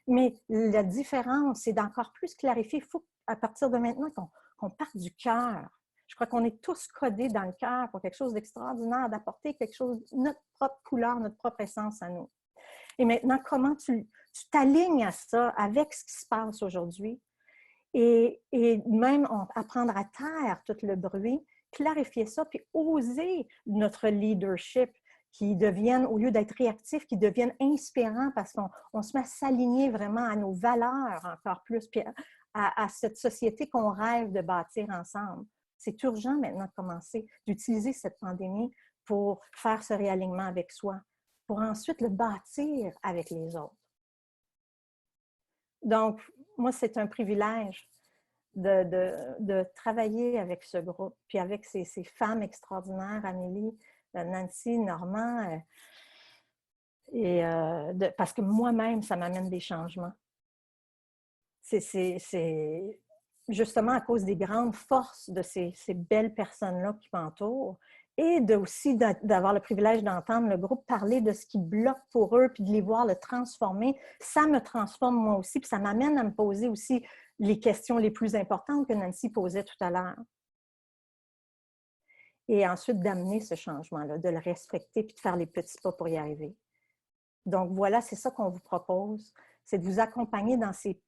Mais la différence, c'est d'encore plus clarifier. Il faut, à partir de maintenant, qu'on parte du cœur. Je crois qu'on est tous codés dans le cœur pour quelque chose d'extraordinaire, d'apporter quelque chose, notre propre couleur, notre propre essence à nous. Et maintenant, comment tu t'alignes à ça avec ce qui se passe aujourd'hui? Et même apprendre à taire tout le bruit, clarifier ça, puis oser notre leadership qui devienne, au lieu d'être réactif, qui devienne inspirant parce qu'on se met à s'aligner vraiment à nos valeurs encore plus, puis à cette société qu'on rêve de bâtir ensemble. C'est urgent maintenant de commencer, d'utiliser cette pandémie pour faire ce réalignement avec soi, pour ensuite le bâtir avec les autres. Donc, moi, c'est un privilège de travailler avec ce groupe, puis avec ces femmes extraordinaires, Amélie, Nancy, Normand, parce que moi-même, ça m'amène des changements. C'est justement à cause des grandes forces de ces belles personnes-là qui m'entourent, et aussi d'avoir le privilège d'entendre le groupe parler de ce qui bloque pour eux, puis de les voir le transformer. Ça me transforme moi aussi, puis ça m'amène à me poser aussi les questions les plus importantes que Nancy posait tout à l'heure. Et ensuite d'amener ce changement-là, de le respecter, puis de faire les petits pas pour y arriver. Donc voilà, c'est ça qu'on vous propose, c'est de vous accompagner dans ces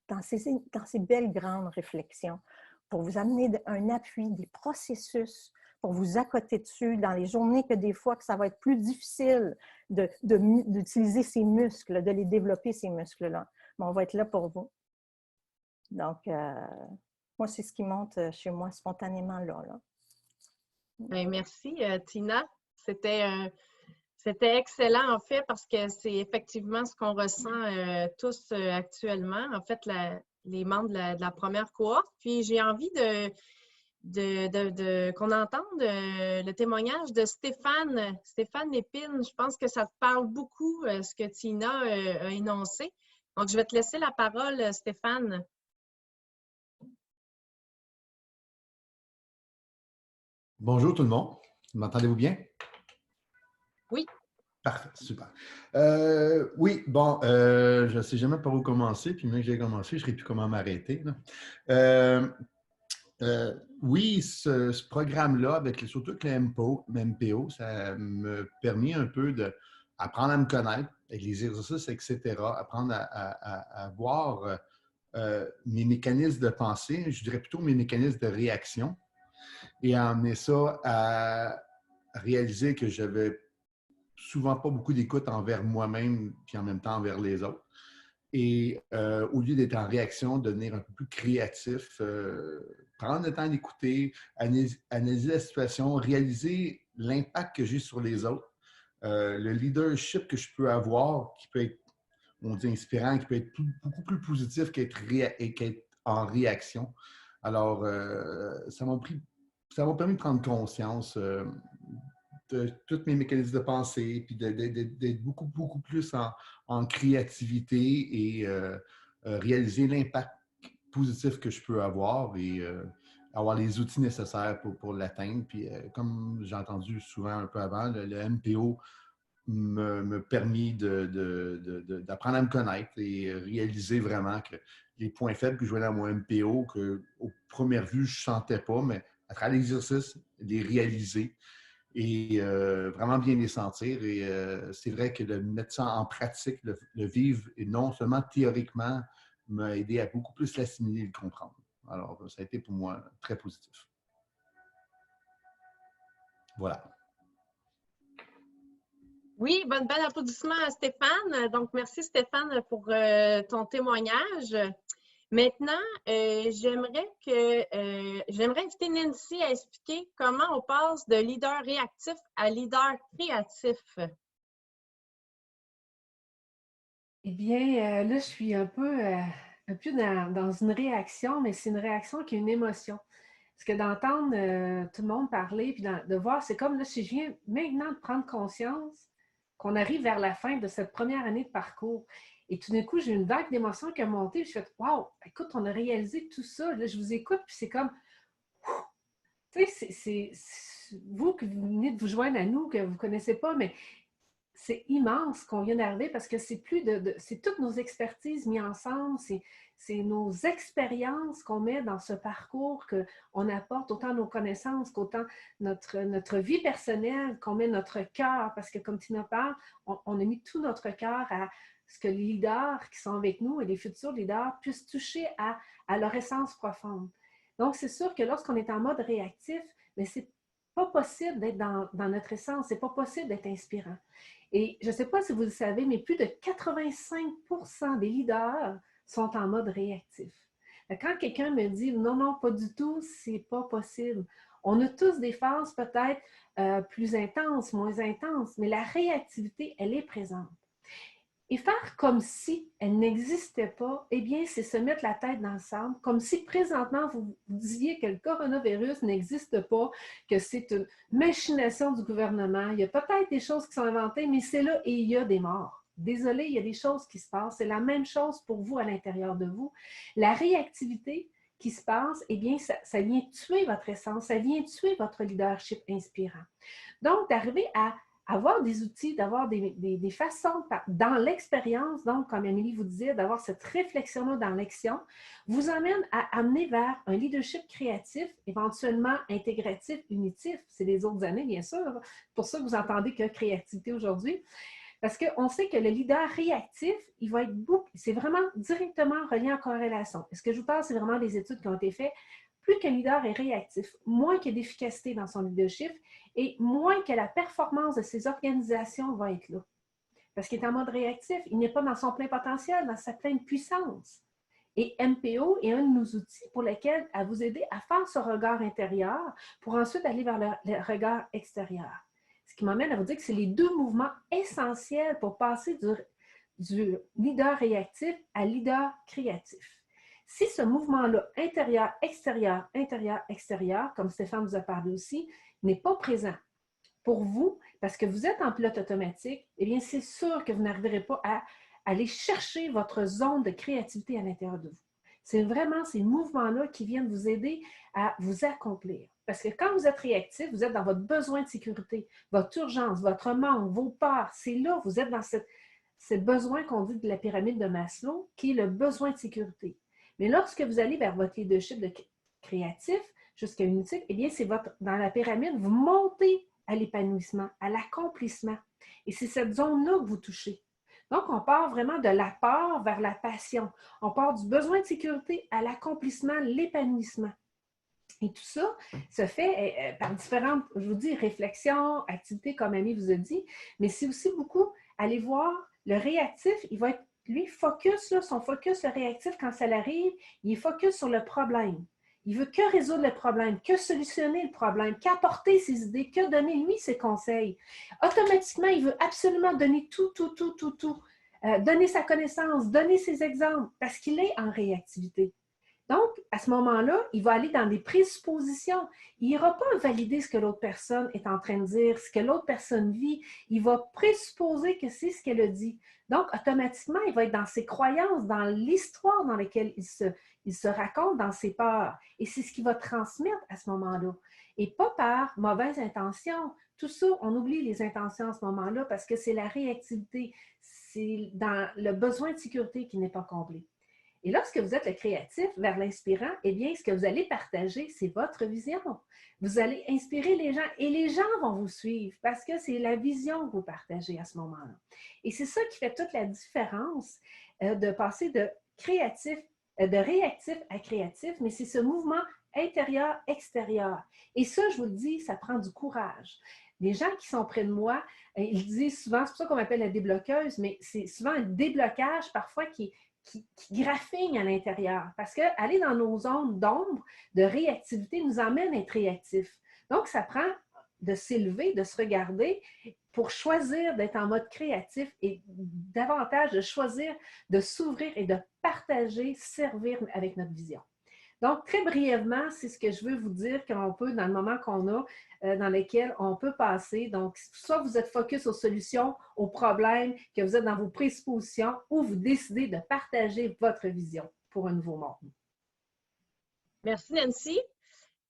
belles grandes réflexions, pour vous amener un appui, des processus, pour vous accoter dessus dans les journées que des fois que ça va être plus difficile d'utiliser ces muscles, de les développer, ces muscles-là. Mais on va être là pour vous. Donc, moi, c'est ce qui monte chez moi spontanément là. Bien, merci, Tina. C'était excellent, en fait, parce que c'est effectivement ce qu'on ressent tous actuellement, en fait, les membres de la première cohorte. Puis, j'ai envie qu'on entende le témoignage de Stéphane Lépine. Je pense que ça te parle beaucoup, ce que Tina a énoncé. Donc, je vais te laisser la parole, Stéphane. Bonjour tout le monde. M'entendez-vous bien? Oui. Parfait, super. Oui, bon, je ne sais jamais par où commencer, puis même que j'ai commencé, je ne sais plus comment m'arrêter. Oui, ce programme-là, surtout avec le MPO, ça me permet un peu d'apprendre à me connaître avec les exercices, etc., apprendre à voir mes mécanismes de pensée, je dirais plutôt mes mécanismes de réaction, et à amener ça à réaliser que j'avais souvent pas beaucoup d'écoute envers moi-même puis en même temps envers les autres. Et au lieu d'être en réaction, devenir un peu plus créatif, prendre le temps d'écouter, analyser la situation, réaliser l'impact que j'ai sur les autres, le leadership que je peux avoir, qui peut être, on dit inspirant, qui peut être beaucoup plus positif qu'être en réaction. Alors, ça m'a permis de prendre conscience de tous mes mécanismes de pensée, puis d'être beaucoup plus en créativité et réaliser l'impact positif que je peux avoir et avoir les outils nécessaires pour l'atteindre. Puis comme j'ai entendu souvent un peu avant, le MPO me permis d'apprendre à me connaître et réaliser vraiment que les points faibles que je voyais dans mon MPO, qu'au première vue, je ne sentais pas, mais à travers l'exercice, les réaliser et vraiment bien les sentir. Et c'est vrai que de mettre ça en pratique, le vivre, et non seulement théoriquement, m'a aidé à beaucoup plus l'assimiler et le comprendre. Alors, ça a été pour moi très positif. Voilà. Oui, bel applaudissement à Stéphane. Donc, merci Stéphane pour ton témoignage. Maintenant, j'aimerais inviter Nancy à expliquer comment on passe de leader réactif à leader créatif. Eh bien, là, je suis un peu dans une réaction, mais c'est une réaction qui est une émotion. Parce que d'entendre tout le monde parler, puis de voir, c'est comme là, si je viens maintenant de prendre conscience qu'on arrive vers la fin de cette première année de parcours. Et tout d'un coup, j'ai une vague d'émotions qui a monté. Je fais « Wow, écoute, on a réalisé tout ça. » Là, je vous écoute, puis c'est comme... Tu sais, c'est vous qui venez de vous joindre à nous, que vous ne connaissez pas, mais c'est immense qu'on vient d'arriver parce que c'est plus c'est toutes nos expertises mises ensemble, c'est nos expériences qu'on met dans ce parcours, qu'on apporte autant nos connaissances qu'autant notre vie personnelle, qu'on met notre cœur, parce que comme Tina parle, on a mis tout notre cœur à ce que les leaders qui sont avec nous et les futurs leaders puissent toucher à leur essence profonde. Donc, c'est sûr que lorsqu'on est en mode réactif, mais c'est pas possible d'être dans notre essence, c'est pas possible d'être inspirant. Et je ne sais pas si vous le savez, mais plus de 85% des leaders sont en mode réactif. Quand quelqu'un me dit « Non, non, pas du tout, c'est pas possible », on a tous des phases peut-être plus intenses, moins intenses, mais la réactivité, elle est présente. Et faire comme si elle n'existait pas, eh bien, c'est se mettre la tête dans le sable, comme si présentement vous disiez que le coronavirus n'existe pas, que c'est une machination du gouvernement. Il y a peut-être des choses qui sont inventées, mais c'est là et il y a des morts. Désolé, il y a des choses qui se passent. C'est la même chose pour vous à l'intérieur de vous. La réactivité qui se passe, eh bien, ça vient tuer votre essence, ça vient tuer votre leadership inspirant. Donc, d'arriver à avoir des outils, d'avoir des façons dans l'expérience, donc comme Amélie vous disait, d'avoir cette réflexion-là dans l'action, vous amène à amener vers un leadership créatif, éventuellement intégratif, unitif. C'est les autres années, bien sûr. C'est pour ça que vous entendez que créativité aujourd'hui. Parce qu'on sait que le leader réactif, il va être c'est vraiment directement relié en corrélation. Et ce que je vous parle, c'est vraiment des études qui ont été faites. Plus qu'un leader est réactif, moins qu'il y a d'efficacité dans son leadership et moins que la performance de ses organisations va être là. Parce qu'il est en mode réactif, il n'est pas dans son plein potentiel, dans sa pleine puissance. Et MPO est un de nos outils pour lesquels à vous aider à faire ce regard intérieur pour ensuite aller vers le regard extérieur. Ce qui m'amène à vous dire que c'est les deux mouvements essentiels pour passer du leader réactif à leader créatif. Si ce mouvement-là, intérieur, extérieur, comme Stéphane vous a parlé aussi, n'est pas présent pour vous, parce que vous êtes en pilote automatique, eh bien, c'est sûr que vous n'arriverez pas à aller chercher votre zone de créativité à l'intérieur de vous. C'est vraiment ces mouvements-là qui viennent vous aider à vous accomplir. Parce que quand vous êtes réactif, vous êtes dans votre besoin de sécurité, votre urgence, votre manque, vos peurs. C'est là, vous êtes dans ce besoin qu'on dit de la pyramide de Maslow, qui est le besoin de sécurité. Mais lorsque vous allez vers votre leadership de créatif jusqu'à unitique, eh bien, c'est dans la pyramide, vous montez à l'épanouissement, à l'accomplissement. Et c'est cette zone-là que vous touchez. Donc, on part vraiment de la peur vers la passion. On part du besoin de sécurité à l'accomplissement, l'épanouissement. Et tout ça se fait par différentes, je vous dis, réflexions, activités, comme Amy vous a dit, mais c'est aussi beaucoup, allez voir, le réactif, il va être lui, focus, là, son focus réactif, quand ça arrive, il est focus sur le problème. Il veut que résoudre le problème, que solutionner le problème, qu'apporter ses idées, que donner, lui, ses conseils. Automatiquement, il veut absolument donner tout. Donner sa connaissance, donner ses exemples, parce qu'il est en réactivité. Donc, à ce moment-là, il va aller dans des présuppositions. Il n'ira pas valider ce que l'autre personne est en train de dire, ce que l'autre personne vit. Il va présupposer que c'est ce qu'elle a dit. Donc, automatiquement, il va être dans ses croyances, dans l'histoire dans laquelle il se raconte, dans ses peurs. Et c'est ce qu'il va transmettre à ce moment-là. Et pas par mauvaise intention. Tout ça, on oublie les intentions à ce moment-là parce que c'est la réactivité. C'est dans le besoin de sécurité qui n'est pas comblé. Et lorsque vous êtes le créatif vers l'inspirant, eh bien, ce que vous allez partager, c'est votre vision. Vous allez inspirer les gens et les gens vont vous suivre parce que c'est la vision que vous partagez à ce moment-là. Et c'est ça qui fait toute la différence de passer de réactif à créatif, mais c'est ce mouvement intérieur-extérieur. Et ça, je vous le dis, ça prend du courage. Les gens qui sont près de moi, ils disent souvent, c'est pour ça qu'on m'appelle la débloqueuse, mais c'est souvent un déblocage parfois qui graffigne à l'intérieur. Parce qu'aller dans nos zones d'ombre, de réactivité, nous emmène à être réactifs. Donc, ça prend de s'élever, de se regarder pour choisir d'être en mode créatif et davantage de choisir de s'ouvrir et de partager, servir avec notre vision. Donc, très brièvement, c'est ce que je veux vous dire qu'on peut, dans le moment qu'on a, dans lequel on peut passer. Donc, soit vous êtes focus aux solutions, aux problèmes, que vous êtes dans vos présuppositions, ou vous décidez de partager votre vision pour un nouveau monde. Merci, Nancy.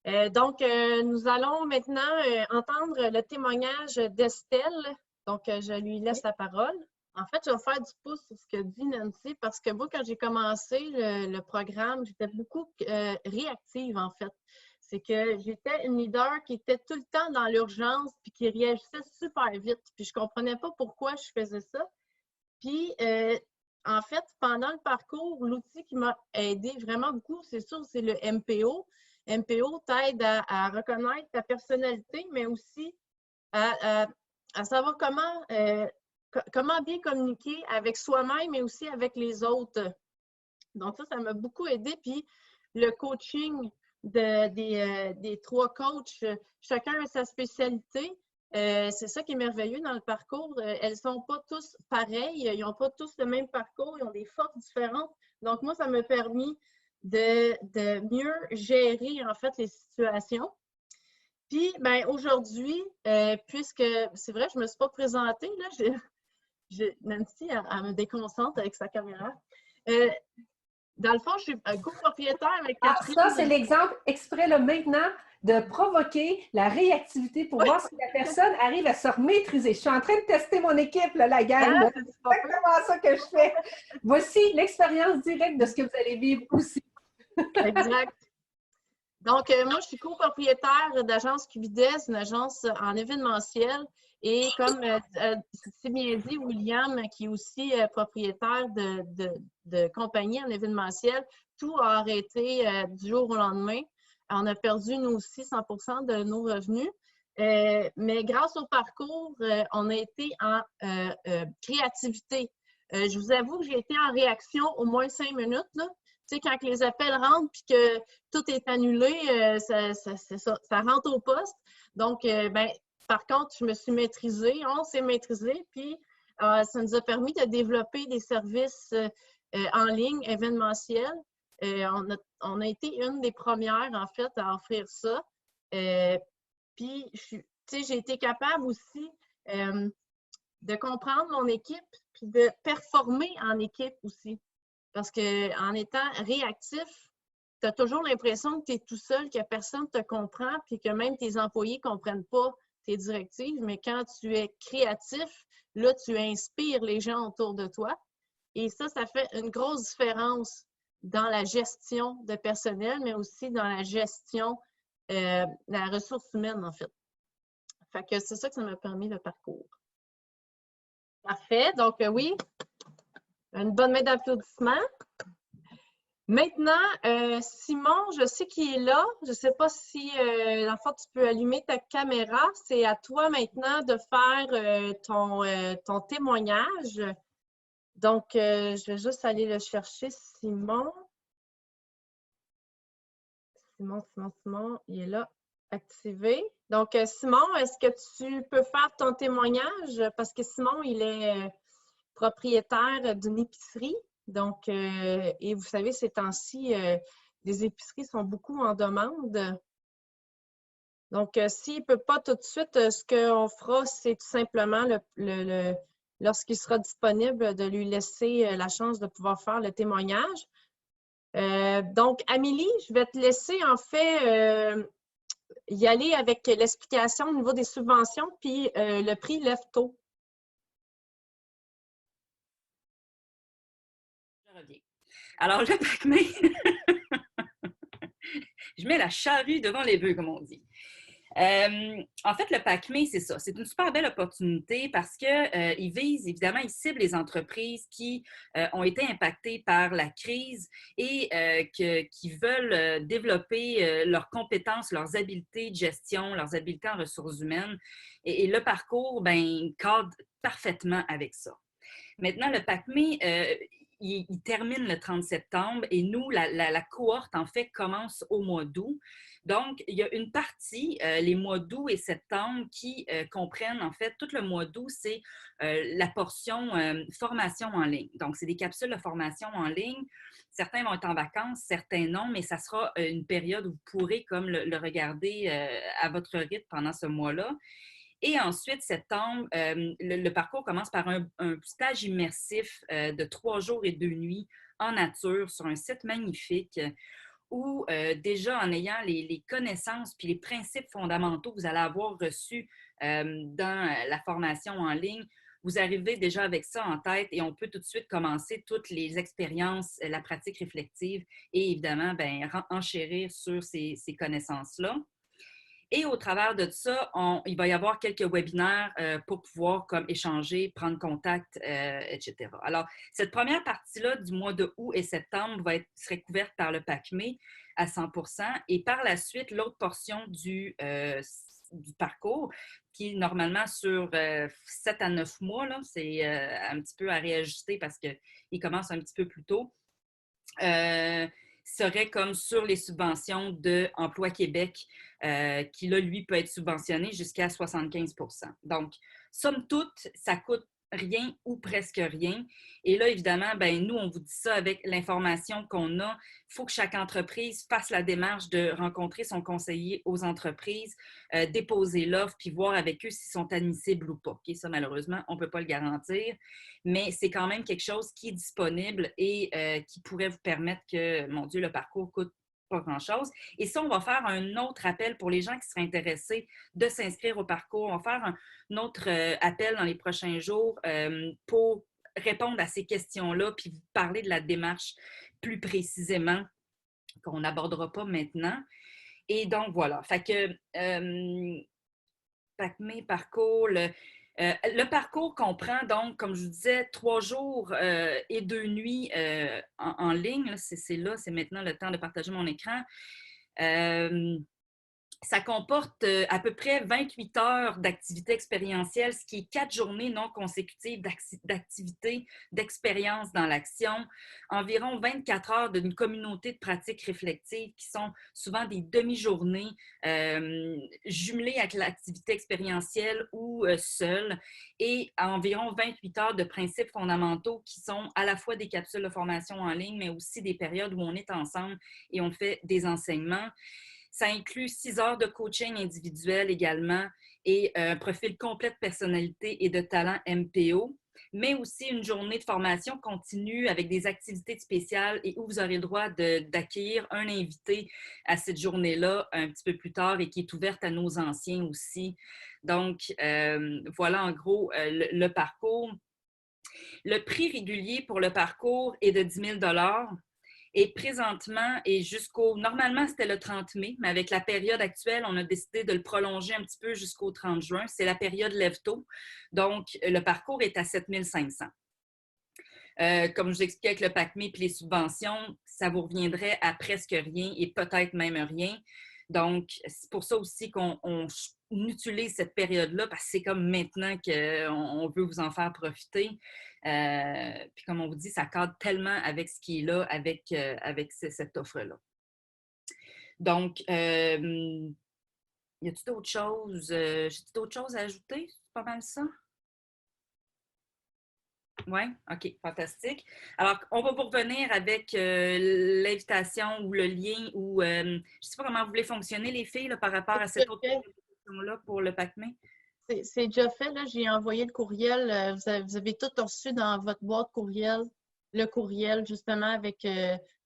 Nous allons maintenant entendre le témoignage d'Estelle. Donc, je lui laisse la parole. En fait, je vais faire du pouce sur ce que dit Nancy parce que moi, quand j'ai commencé le programme, j'étais beaucoup réactive, en fait. C'est que j'étais une leader qui était tout le temps dans l'urgence puis qui réagissait super vite. Puis je ne comprenais pas pourquoi je faisais ça. Puis, en fait, pendant le parcours, l'outil qui m'a aidé vraiment beaucoup, c'est sûr, c'est le MPO. MPO t'aide à reconnaître ta personnalité, mais aussi à savoir comment bien communiquer avec soi-même, mais aussi avec les autres. Donc ça m'a beaucoup aidé. Puis le coaching des 3 coachs, chacun a sa spécialité. C'est ça qui est merveilleux dans le parcours. Elles ne sont pas tous pareilles, ils n'ont pas tous le même parcours, ils ont des forces différentes. Donc moi, ça m'a permis de mieux gérer, en fait, les situations. Puis, bien, aujourd'hui, puisque, c'est vrai, je ne me suis pas présentée, là, Nancy, elle me déconcentre avec sa caméra. Dans le fond, je suis copropriétaire avec Catherine. Ça, c'est l'exemple exprès, là, maintenant, de provoquer la réactivité pour voir si la personne arrive à se maîtriser. Je suis en train de tester mon équipe, là, la gang. C'est exactement ça que je fais. Voici l'expérience directe de ce que vous allez vivre aussi. Exact. Donc, moi, je suis copropriétaire d'agence Cubides, une agence en événementiel. Et comme c'est bien dit, William, qui est aussi propriétaire de compagnie en événementiel, tout a arrêté du jour au lendemain. On a perdu, nous aussi, 100% de nos revenus. Mais grâce au parcours, on a été en créativité. Je vous avoue que j'ai été en réaction au moins 5 minutes, là. Tu sais, quand les appels rentrent et que tout est annulé, ça rentre au poste. Donc, par contre, je me suis maîtrisée, on s'est maîtrisé, puis ça nous a permis de développer des services en ligne événementiels. On a été une des premières, en fait, à offrir ça. Puis, tu sais, j'ai été capable aussi de comprendre mon équipe puis de performer en équipe aussi. Parce qu'en étant réactif, tu as toujours l'impression que tu es tout seul, que personne ne te comprend, puis que même tes employés ne comprennent pas tes directives. Mais quand tu es créatif, là, tu inspires les gens autour de toi. Et ça fait une grosse différence dans la gestion de personnel, mais aussi dans la gestion de la ressource humaine, en fait. Fait que c'est ça que ça m'a permis, le parcours. Parfait. Donc, oui. Une bonne main d'applaudissements. Maintenant, Simon, je sais qu'il est là. Je ne sais pas si, dans le fond, tu peux allumer ta caméra. C'est à toi maintenant de faire ton témoignage. Donc, je vais juste aller le chercher, Simon. Simon, il est là, activé. Donc, Simon, est-ce que tu peux faire ton témoignage? Parce que Simon, il est propriétaire d'une épicerie. Donc, et vous savez, ces temps-ci, les épiceries sont beaucoup en demande. Donc, s'il ne peut pas tout de suite, ce qu'on fera, c'est tout simplement, lorsqu'il sera disponible, de lui laisser la chance de pouvoir faire le témoignage. Donc, Amélie, je vais te laisser, en fait, y aller avec l'explication au niveau des subventions, puis le prix lève-tôt. Alors, le PACME, je mets la charrue devant les bœufs, comme on dit. En fait, le PACME, c'est ça. C'est une super belle opportunité parce qu'il vise, évidemment, il cible les entreprises qui ont été impactées par la crise et qui veulent développer leurs compétences, leurs habiletés de gestion, leurs habiletés en ressources humaines. Et le parcours, cadre parfaitement avec ça. Maintenant, le PACME, il termine le 30 septembre et nous, la cohorte, en fait, commence au mois d'août. Donc, il y a une partie, les mois d'août et septembre, qui comprennent, en fait, tout le mois d'août, c'est la portion formation en ligne. Donc, c'est des capsules de formation en ligne. Certains vont être en vacances, certains non, mais ça sera une période où vous pourrez comme le regarder à votre rythme pendant ce mois-là. Et ensuite, septembre, le parcours commence par un stage immersif de 3 jours et 2 nuits en nature sur un site magnifique où déjà en ayant les connaissances puis les principes fondamentaux que vous allez avoir reçus dans la formation en ligne, vous arrivez déjà avec ça en tête et on peut tout de suite commencer toutes les expériences, la pratique réflexive et évidemment, bien, enchérir sur ces connaissances-là. Et au travers de ça, il va y avoir quelques webinaires pour pouvoir comme échanger, prendre contact, etc. Alors, cette première partie-là du mois de août et septembre serait couverte par le PACME à 100%. Et par la suite, l'autre portion du parcours, qui est normalement sur 7 à 9 mois, c'est un petit peu à réajuster parce qu'il commence un petit peu plus tôt, serait comme sur les subventions de Emploi Québec, qui, là, lui, peut être subventionné jusqu'à 75%. Donc, somme toute, ça coûte rien ou presque rien. Et là, évidemment, bien, nous, on vous dit ça avec l'information qu'on a. Il faut que chaque entreprise fasse la démarche de rencontrer son conseiller aux entreprises, déposer l'offre, puis voir avec eux s'ils sont admissibles ou pas. Okay? Ça, malheureusement, on ne peut pas le garantir, mais c'est quand même quelque chose qui est disponible et qui pourrait vous permettre que, mon Dieu, le parcours coûte pas grand-chose. Et ça, on va faire un autre appel pour les gens qui seraient intéressés de s'inscrire au parcours. On va faire un autre appel dans les prochains jours pour répondre à ces questions-là puis vous parler de la démarche plus précisément qu'on n'abordera pas maintenant. Et donc, voilà. Fait que PACME, parcours, le parcours comprend donc, comme je vous disais, 3 jours et 2 nuits en ligne. C'est maintenant le temps de partager mon écran. Ça comporte à peu près 28 heures d'activité expérientielle, ce qui est 4 journées non consécutives d'activité, d'expérience dans l'action, environ 24 heures d'une communauté de pratiques réflectives qui sont souvent des demi-journées jumelées avec l'activité expérientielle ou seules, et environ 28 heures de principes fondamentaux qui sont à la fois des capsules de formation en ligne, mais aussi des périodes où on est ensemble et on fait des enseignements. Ça inclut 6 heures de coaching individuel également et un profil complet de personnalité et de talent MPO, mais aussi une journée de formation continue avec des activités spéciales et où vous aurez le droit d'accueillir un invité à cette journée-là un petit peu plus tard et qui est ouverte à nos anciens aussi. Donc, voilà en gros le parcours. Le prix régulier pour le parcours est de 10 000 $. Et présentement, et normalement, c'était le 30 mai, mais avec la période actuelle, on a décidé de le prolonger un petit peu jusqu'au 30 juin. C'est la période lève-tôt. Donc, le parcours est à 7 500. Comme je vous expliquais avec le PACME et les subventions, ça vous reviendrait à presque rien et peut-être même rien. Donc, c'est pour ça aussi qu'on utilise cette période-là parce que c'est comme maintenant qu'on veut vous en faire profiter. Puis comme on vous dit, ça cadre tellement avec ce qui est là, avec cette offre-là. Donc, y a-t-il d'autres choses? J'ai-tu d'autres choses à ajouter? C'est pas mal ça? Oui? OK, fantastique. Alors, on va vous revenir avec l'invitation ou le lien ou je ne sais pas comment vous voulez fonctionner, les filles, là, par rapport à cette autre présentation-là pour le PACME. C'est déjà fait, là. J'ai envoyé le courriel. Vous avez tout reçu dans votre boîte courriel, le courriel, justement, avec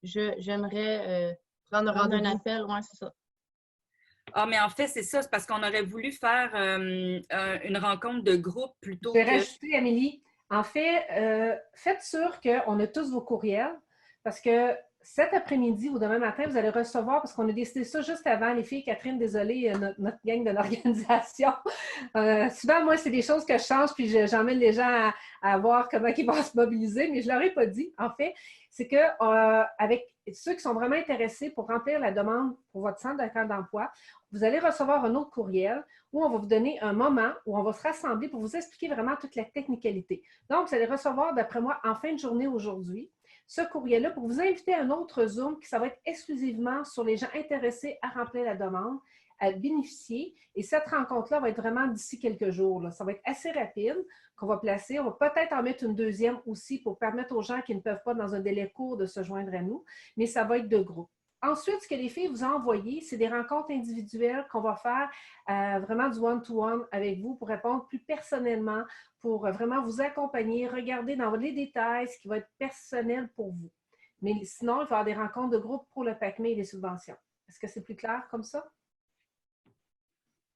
j'aimerais prendre un appel. Oui, c'est ça. Ah, mais en fait, c'est ça. C'est parce qu'on aurait voulu faire une rencontre de groupe plutôt que... Je vais rajouter, Amélie. En fait, faites sûr qu'on a tous vos courriels parce que cet après-midi ou demain matin, vous allez recevoir, parce qu'on a décidé ça juste avant, les filles, Catherine, désolée, notre gang de l'organisation. Souvent, moi, c'est des choses que je change, puis j'emmène les gens à voir comment ils vont se mobiliser, mais je ne leur ai pas dit. En fait, c'est qu'avec Et ceux qui sont vraiment intéressés pour remplir la demande pour votre centre d'accueil d'emploi, vous allez recevoir un autre courriel où on va vous donner un moment où on va se rassembler pour vous expliquer vraiment toute la technicalité. Donc, vous allez recevoir, d'après moi, en fin de journée aujourd'hui, ce courriel-là pour vous inviter à un autre Zoom qui ça va être exclusivement sur les gens intéressés à remplir la demande, à bénéficier. Et cette rencontre-là va être vraiment d'ici quelques jours, là. Ça va être assez rapide qu'on va placer. On va peut-être en mettre une deuxième aussi pour permettre aux gens qui ne peuvent pas, dans un délai court, de se joindre à nous. Mais ça va être de groupe. Ensuite, ce que les filles vous ont envoyé, c'est des rencontres individuelles qu'on va faire vraiment du one-to-one avec vous pour répondre plus personnellement, pour vraiment vous accompagner, regarder dans les détails ce qui va être personnel pour vous. Mais sinon, il va y avoir des rencontres de groupe pour le PACME et les subventions. Est-ce que c'est plus clair comme ça?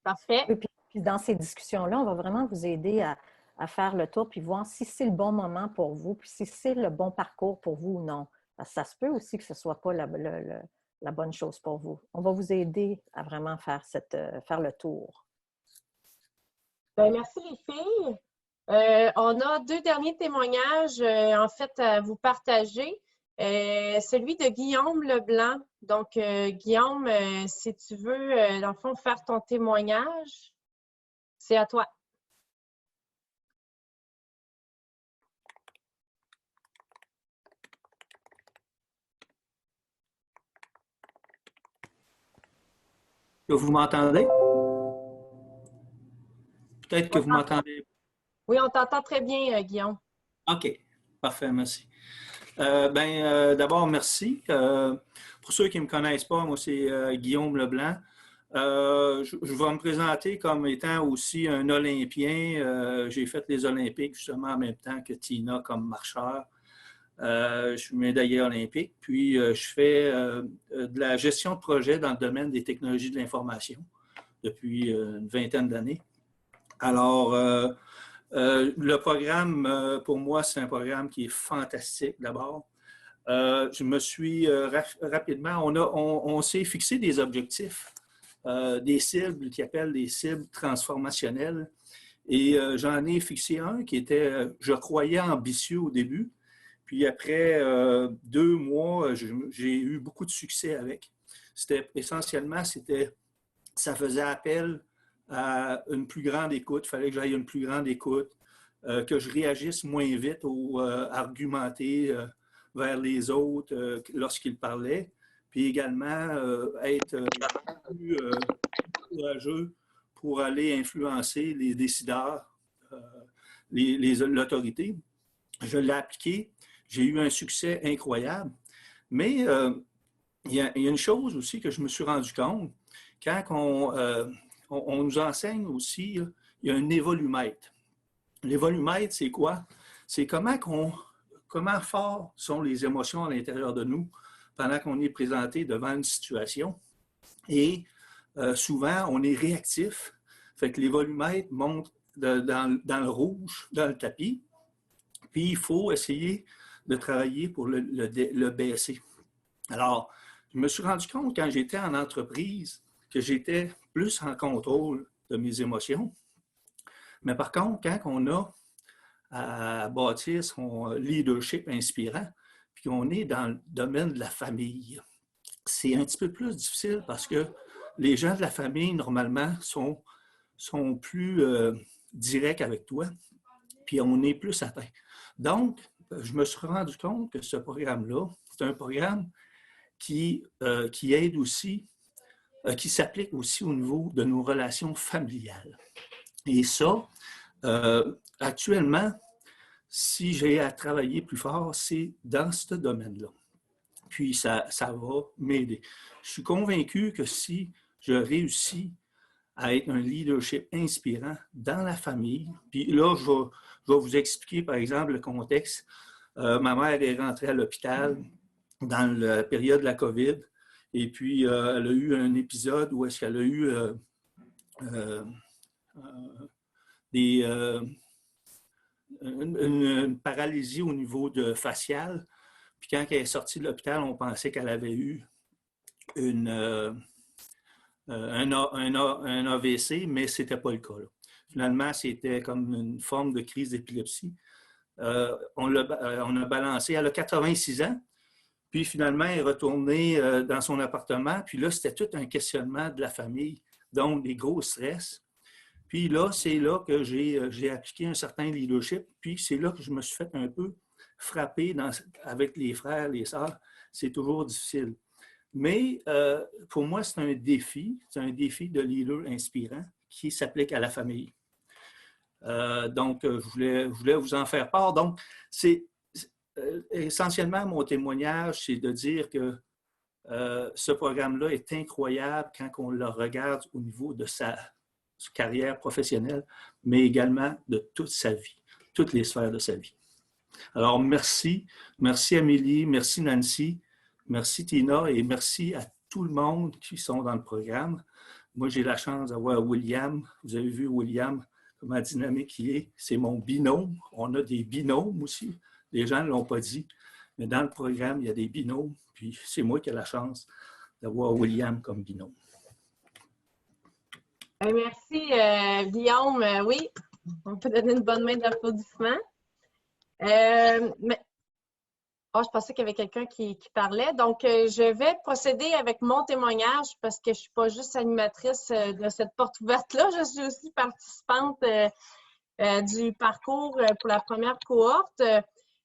Parfait. Oui, puis dans ces discussions-là, on va vraiment vous aider à faire le tour puis voir si c'est le bon moment pour vous, puis si c'est le bon parcours pour vous ou non. Parce que ça se peut aussi que ce ne soit pas la bonne chose pour vous. On va vous aider à vraiment faire le tour. Bien, merci les filles. On a 2 derniers témoignages en fait à vous partager. Celui de Guillaume Leblanc. Donc, Guillaume, si tu veux, dans le fond, faire ton témoignage, c'est à toi. Vous m'entendez? Peut-être que vous m'entendez. Oui, on t'entend très bien, Guillaume. OK, parfait, merci. D'abord, merci. Pour ceux qui ne me connaissent pas, moi, c'est Guillaume Leblanc. Je vais me présenter comme étant aussi un Olympien. J'ai fait les Olympiques justement en même temps que Tina comme marcheur. Je suis médaillé olympique. Puis, je fais de la gestion de projet dans le domaine des technologies de l'information depuis une vingtaine d'années. Alors, le programme, pour moi, c'est un programme qui est fantastique d'abord. Je me suis rapidement, on s'est fixé des objectifs, des cibles qui appellent des cibles transformationnelles. Et j'en ai fixé un qui était, je croyais, ambitieux au début. Puis après 2 mois, j'ai eu beaucoup de succès avec. Essentiellement, ça faisait appel à une plus grande écoute. Il fallait que j'aille une plus grande écoute, que je réagisse moins vite ou argumenter vers les autres lorsqu'ils parlaient. Puis également, être plus courageux pour aller influencer les décideurs, l'autorité. Je l'ai appliqué. J'ai eu un succès incroyable. Mais il y a une chose aussi que je me suis rendu compte, quand on nous enseigne aussi, il y a un évolumètre. L'évolumètre, c'est quoi? C'est comment fort sont les émotions à l'intérieur de nous pendant qu'on est présenté devant une situation. Et souvent, on est réactif. Fait que l'évolumètre monte dans le rouge, dans le tapis. Puis, il faut essayer de travailler pour le baisser. Alors, je me suis rendu compte quand j'étais en entreprise que j'étais plus en contrôle de mes émotions. Mais par contre, quand on a à bâtir son leadership inspirant, puis qu'on est dans le domaine de la famille, c'est un petit peu plus difficile parce que les gens de la famille, normalement, sont plus directs avec toi, puis on est plus atteint. Donc, je me suis rendu compte que ce programme-là, c'est un programme qui aide aussi, qui s'applique aussi au niveau de nos relations familiales. Et ça, actuellement, si j'ai à travailler plus fort, c'est dans ce domaine-là. Puis, ça va m'aider. Je suis convaincu que si je réussis à être un leadership inspirant dans la famille, puis là, je vais vous expliquer, par exemple, le contexte. Ma mère est rentrée à l'hôpital dans la période de la COVID, et puis elle a eu un épisode où est-ce qu'elle a eu une paralysie au niveau facial. Puis quand elle est sortie de l'hôpital, on pensait qu'elle avait eu un AVC, mais ce n'était pas le cas. Là. Finalement, c'était comme une forme de crise d'épilepsie. On a balancé, elle a 86 ans, Puis finalement, elle est retournée dans son appartement. Puis là, c'était tout un questionnement de la famille, donc des gros stress. Puis là, c'est là que j'ai appliqué un certain leadership. Puis c'est là que je me suis fait un peu frapper avec les frères, les sœurs. C'est toujours difficile. Mais pour moi, c'est un défi de leader inspirant qui s'applique à la famille. Donc, je voulais vous en faire part. Donc, essentiellement, mon témoignage, c'est de dire que ce programme-là est incroyable quand on le regarde au niveau de sa carrière professionnelle, mais également de toute sa vie, toutes les sphères de sa vie. Alors, merci. Merci Amélie, merci Nancy, merci Tina et merci à tout le monde qui sont dans le programme. Moi, j'ai la chance d'avoir William. Vous avez vu William, comment dynamique il est. C'est mon binôme. On a des binômes aussi. Les gens ne l'ont pas dit, mais dans le programme, il y a des binômes. Puis c'est moi qui ai la chance d'avoir William comme binôme. Merci, Guillaume. Oui, on peut donner une bonne main d'applaudissement. Je pensais qu'il y avait quelqu'un qui parlait. Donc, je vais procéder avec mon témoignage parce que je ne suis pas juste animatrice de cette porte ouverte-là. Je suis aussi participante du parcours pour la première cohorte.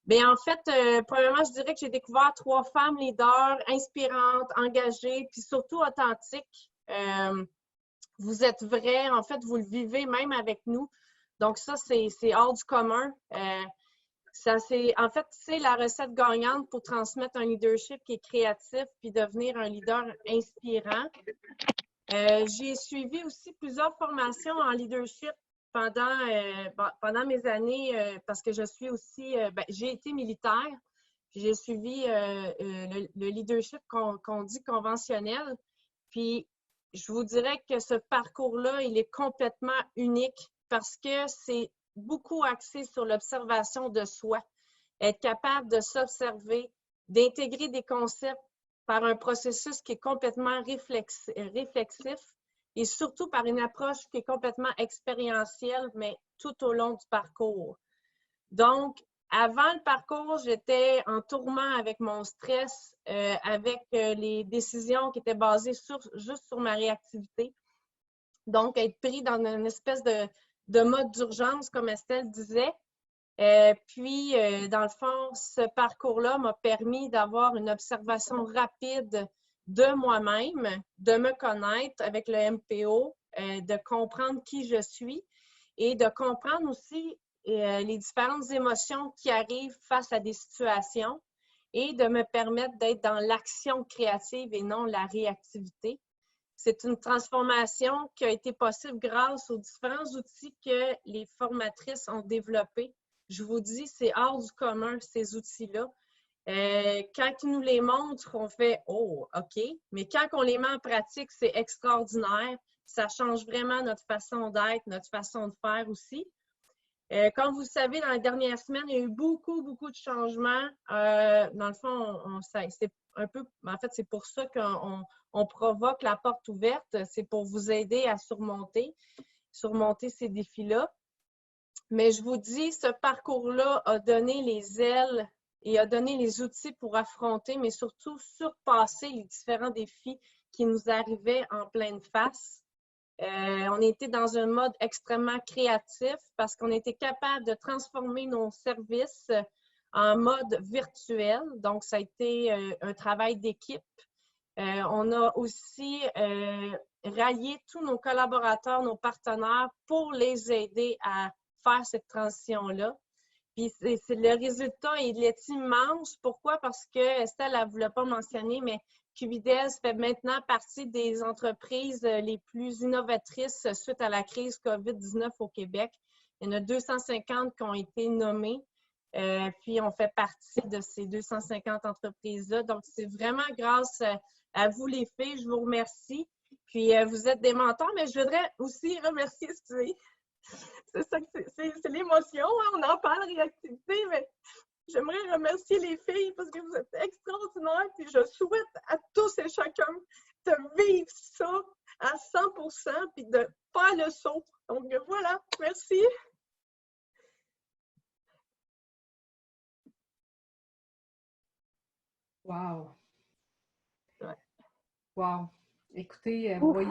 Bien, en fait, premièrement, je dirais que j'ai découvert 3 femmes leaders inspirantes, engagées, puis surtout authentiques. Vous êtes vraies, en fait, vous le vivez même avec nous. Donc ça, c'est hors du commun. En fait, c'est la recette gagnante pour transmettre un leadership qui est créatif puis devenir un leader inspirant. J'ai suivi aussi plusieurs formations en leadership pendant mes années parce que je suis aussi, j'ai été militaire, puis j'ai suivi le leadership qu'on dit conventionnel. Puis, je vous dirais que ce parcours-là, il est complètement unique parce que c'est beaucoup axé sur l'observation de soi. Être capable de s'observer, d'intégrer des concepts par un processus qui est complètement réflexif et surtout par une approche qui est complètement expérientielle, mais tout au long du parcours. Donc, avant le parcours, j'étais en tourment avec mon stress, avec les décisions qui étaient basées juste sur ma réactivité. Donc, être pris dans une espèce de mode d'urgence, comme Estelle disait. Puis, dans le fond, ce parcours-là m'a permis d'avoir une observation rapide de moi-même, de me connaître avec le MPO, de comprendre qui je suis et de comprendre aussi les différentes émotions qui arrivent face à des situations et de me permettre d'être dans l'action créative et non la réactivité. C'est une transformation qui a été possible grâce aux différents outils que les formatrices ont développés. Je vous dis, c'est hors du commun, ces outils-là. Quand ils nous les montrent, on fait « Oh, OK », mais quand on les met en pratique, c'est extraordinaire. Ça change vraiment notre façon d'être, notre façon de faire aussi. Comme vous le savez, dans les dernières semaines, il y a eu beaucoup de changements. Dans le fond, c'est un peu, en fait, c'est pour ça qu'on provoque la porte ouverte. C'est pour vous aider à surmonter ces défis-là. Mais je vous dis, ce parcours-là a donné les ailes et a donné les outils pour affronter, mais surtout surpasser les différents défis qui nous arrivaient en pleine face. On était dans un mode extrêmement créatif parce qu'on était capable de transformer nos services en mode virtuel. Donc, ça a été un travail d'équipe. On a aussi rallié tous nos collaborateurs, nos partenaires pour les aider à faire cette transition-là. Puis, le résultat, il est immense. Pourquoi? Parce que Estelle, elle ne voulait pas mentionner, mais Cuvides fait maintenant partie des entreprises les plus innovatrices suite à la crise COVID-19 au Québec. Il y en a 250 qui ont été nommées, puis on fait partie de ces 250 entreprises-là. Donc, c'est vraiment grâce à vous les filles. Je vous remercie. Puis, vous êtes des mentors, mais je voudrais aussi remercier, c'est l'émotion, hein? On en parle, réactivité, mais j'aimerais remercier les filles parce que vous êtes extraordinaires et je souhaite à tous et chacun de vivre ça à 100% puis de faire le saut. Donc voilà, merci. Wow! Ouais. Wow! Écoutez, vous voyez,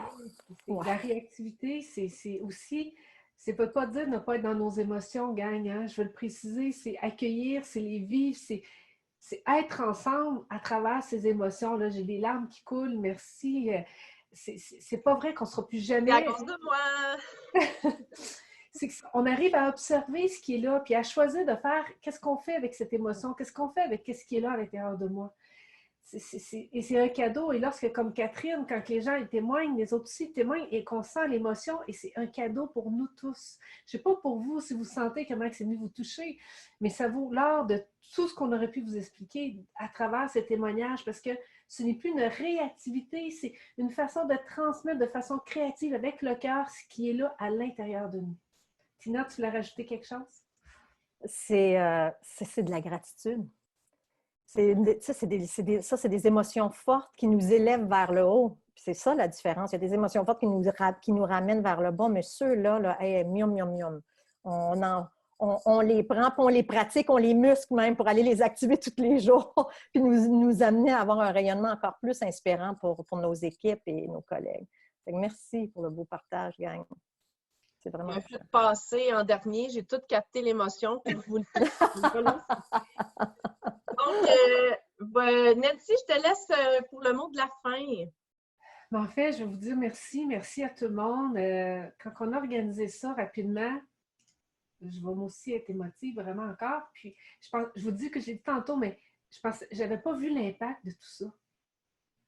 Ouais. la réactivité, c'est aussi, c'est peut pas dire ne pas être dans nos émotions, gang, hein? Je veux le préciser, c'est accueillir, c'est les vivre, c'est être ensemble à travers ces émotions-là. J'ai des larmes qui coulent, merci. C'est pas vrai qu'on ne sera plus C'est à jamais. cause de moi! C'est qu'on arrive à observer ce qui est là, puis à choisir de faire qu'est-ce qu'on fait avec cette émotion, qu'est-ce qu'on fait avec ce qui est là à l'intérieur de moi. Et c'est un cadeau. Et lorsque, comme Catherine, quand les gens ils témoignent, les autres aussi témoignent et qu'on sent l'émotion, et c'est un cadeau pour nous tous. Je ne sais pas pour vous si vous sentez comment c'est venu vous toucher, mais ça vaut l'or de tout ce qu'on aurait pu vous expliquer à travers ces témoignages, parce que ce n'est plus une réactivité, c'est une façon de transmettre de façon créative avec le cœur ce qui est là à l'intérieur de nous. Tina, tu voulais rajouter quelque chose? C'est de la gratitude. C'est des émotions fortes qui nous élèvent vers le haut. C'est ça la différence. Il y a des émotions fortes qui nous ramènent vers le bas, mais ceux-là, là, hey, miam, miam, miam. On les prend, puis on les pratique, on les muscle même pour aller les activer tous les jours, puis nous amener à avoir un rayonnement encore plus inspirant pour nos équipes et nos collègues. Fait que merci pour le beau partage, gang. C'est vraiment Un flux de passé en dernier, j'ai tout capté l'émotion, puis vous le Donc, Nancy, je te laisse pour le mot de la fin. En fait, je vais vous dire merci. Merci à tout le monde. Quand on a organisé ça rapidement, je vais moi aussi être émotive vraiment encore. Puis, je vous dis que j'ai dit tantôt, mais je n'avais pas vu l'impact de tout ça.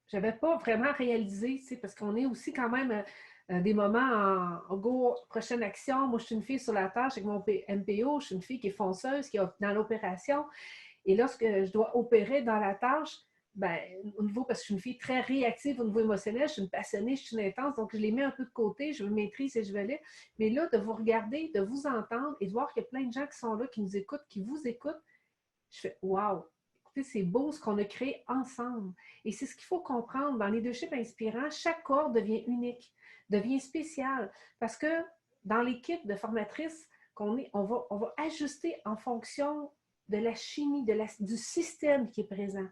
Je n'avais pas vraiment réalisé, parce qu'on est aussi quand même des moments en go, prochaine action. Moi, je suis une fille sur la tâche avec mon MPO. Je suis une fille qui est fonceuse, qui est dans l'opération. Et lorsque je dois opérer dans la tâche, au niveau, parce que je suis une fille très réactive au niveau émotionnel, je suis une passionnée, je suis une intense, donc je les mets un peu de côté, je me maîtrise et je vais là. Mais là, de vous regarder, de vous entendre et de voir qu'il y a plein de gens qui sont là, qui nous écoutent, qui vous écoutent, je fais « wow ». Écoutez, c'est beau ce qu'on a créé ensemble. Et c'est ce qu'il faut comprendre. Dans Leadership Inspirant, chaque corps devient unique, devient spécial. Parce que dans l'équipe de formatrices qu'on est, on va ajuster en fonction de la chimie, du système qui est présent.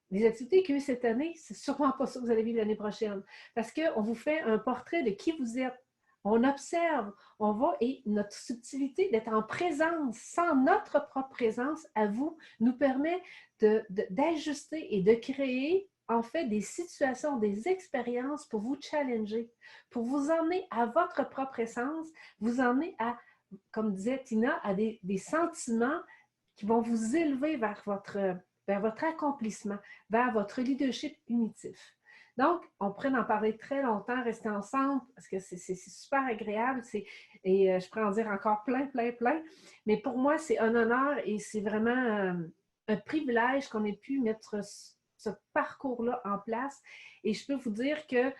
Les activités qu'il y a eu cette année, c'est sûrement pas ça que vous allez vivre l'année prochaine. Parce qu'on vous fait un portrait de qui vous êtes. On observe, on va, et notre subtilité d'être en présence, sans notre propre présence à vous, nous permet d'ajuster et de créer, en fait, des situations, des expériences pour vous challenger, pour vous emmener à votre propre essence, vous emmener à, comme disait Tina, à des sentiments qui vont vous élever vers votre accomplissement, vers votre leadership unitif. Donc, on pourrait en parler très longtemps, rester ensemble, parce que c'est super agréable, et je pourrais en dire encore plein, mais pour moi, c'est un honneur et c'est vraiment un privilège qu'on ait pu mettre ce parcours-là en place. Et je peux vous dire que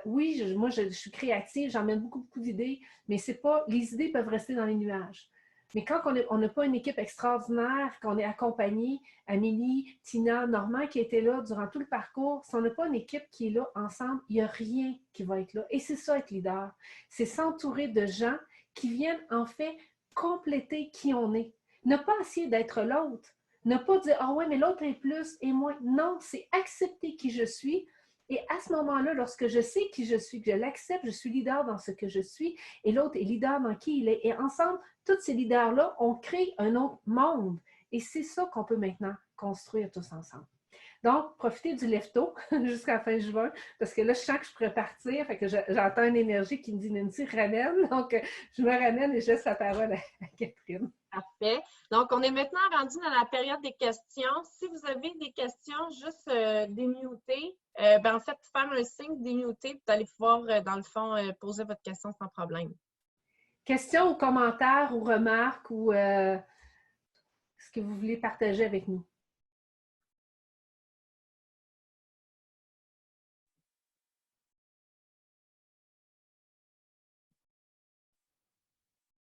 oui, moi, je suis créative, j'emmène beaucoup d'idées, mais c'est pas, les idées peuvent rester dans les nuages. Mais quand on n'a pas une équipe extraordinaire, qu'on est accompagné, Amélie, Tina, Normand qui étaient là durant tout le parcours, si on n'a pas une équipe qui est là ensemble, il n'y a rien qui va être là. Et c'est ça être leader. C'est s'entourer de gens qui viennent en fait compléter qui on est. Ne pas essayer d'être l'autre. Ne pas dire « Ah ouais, mais l'autre est plus et moins ». Non, c'est accepter qui je suis. Et à ce moment-là, lorsque je sais qui je suis, que je l'accepte, je suis leader dans ce que je suis et l'autre est leader dans qui il est. Et ensemble, tous ces leaders-là, on crée un autre monde. Et c'est ça qu'on peut maintenant construire tous ensemble. Donc, profitez du lefto jusqu'à fin juin, parce que là, je sens que je pourrais partir, fait que j'entends une énergie qui me dit « Nancy, ramène ». Donc, je me ramène et je laisse la parole à Catherine. Parfait. Donc, on est maintenant rendu dans la période des questions. Si vous avez des questions, juste démuter. En fait, faire un signe démuter, vous allez pouvoir, dans le fond, poser votre question sans problème. Questions ou commentaires ou remarques ou ce que vous voulez partager avec nous?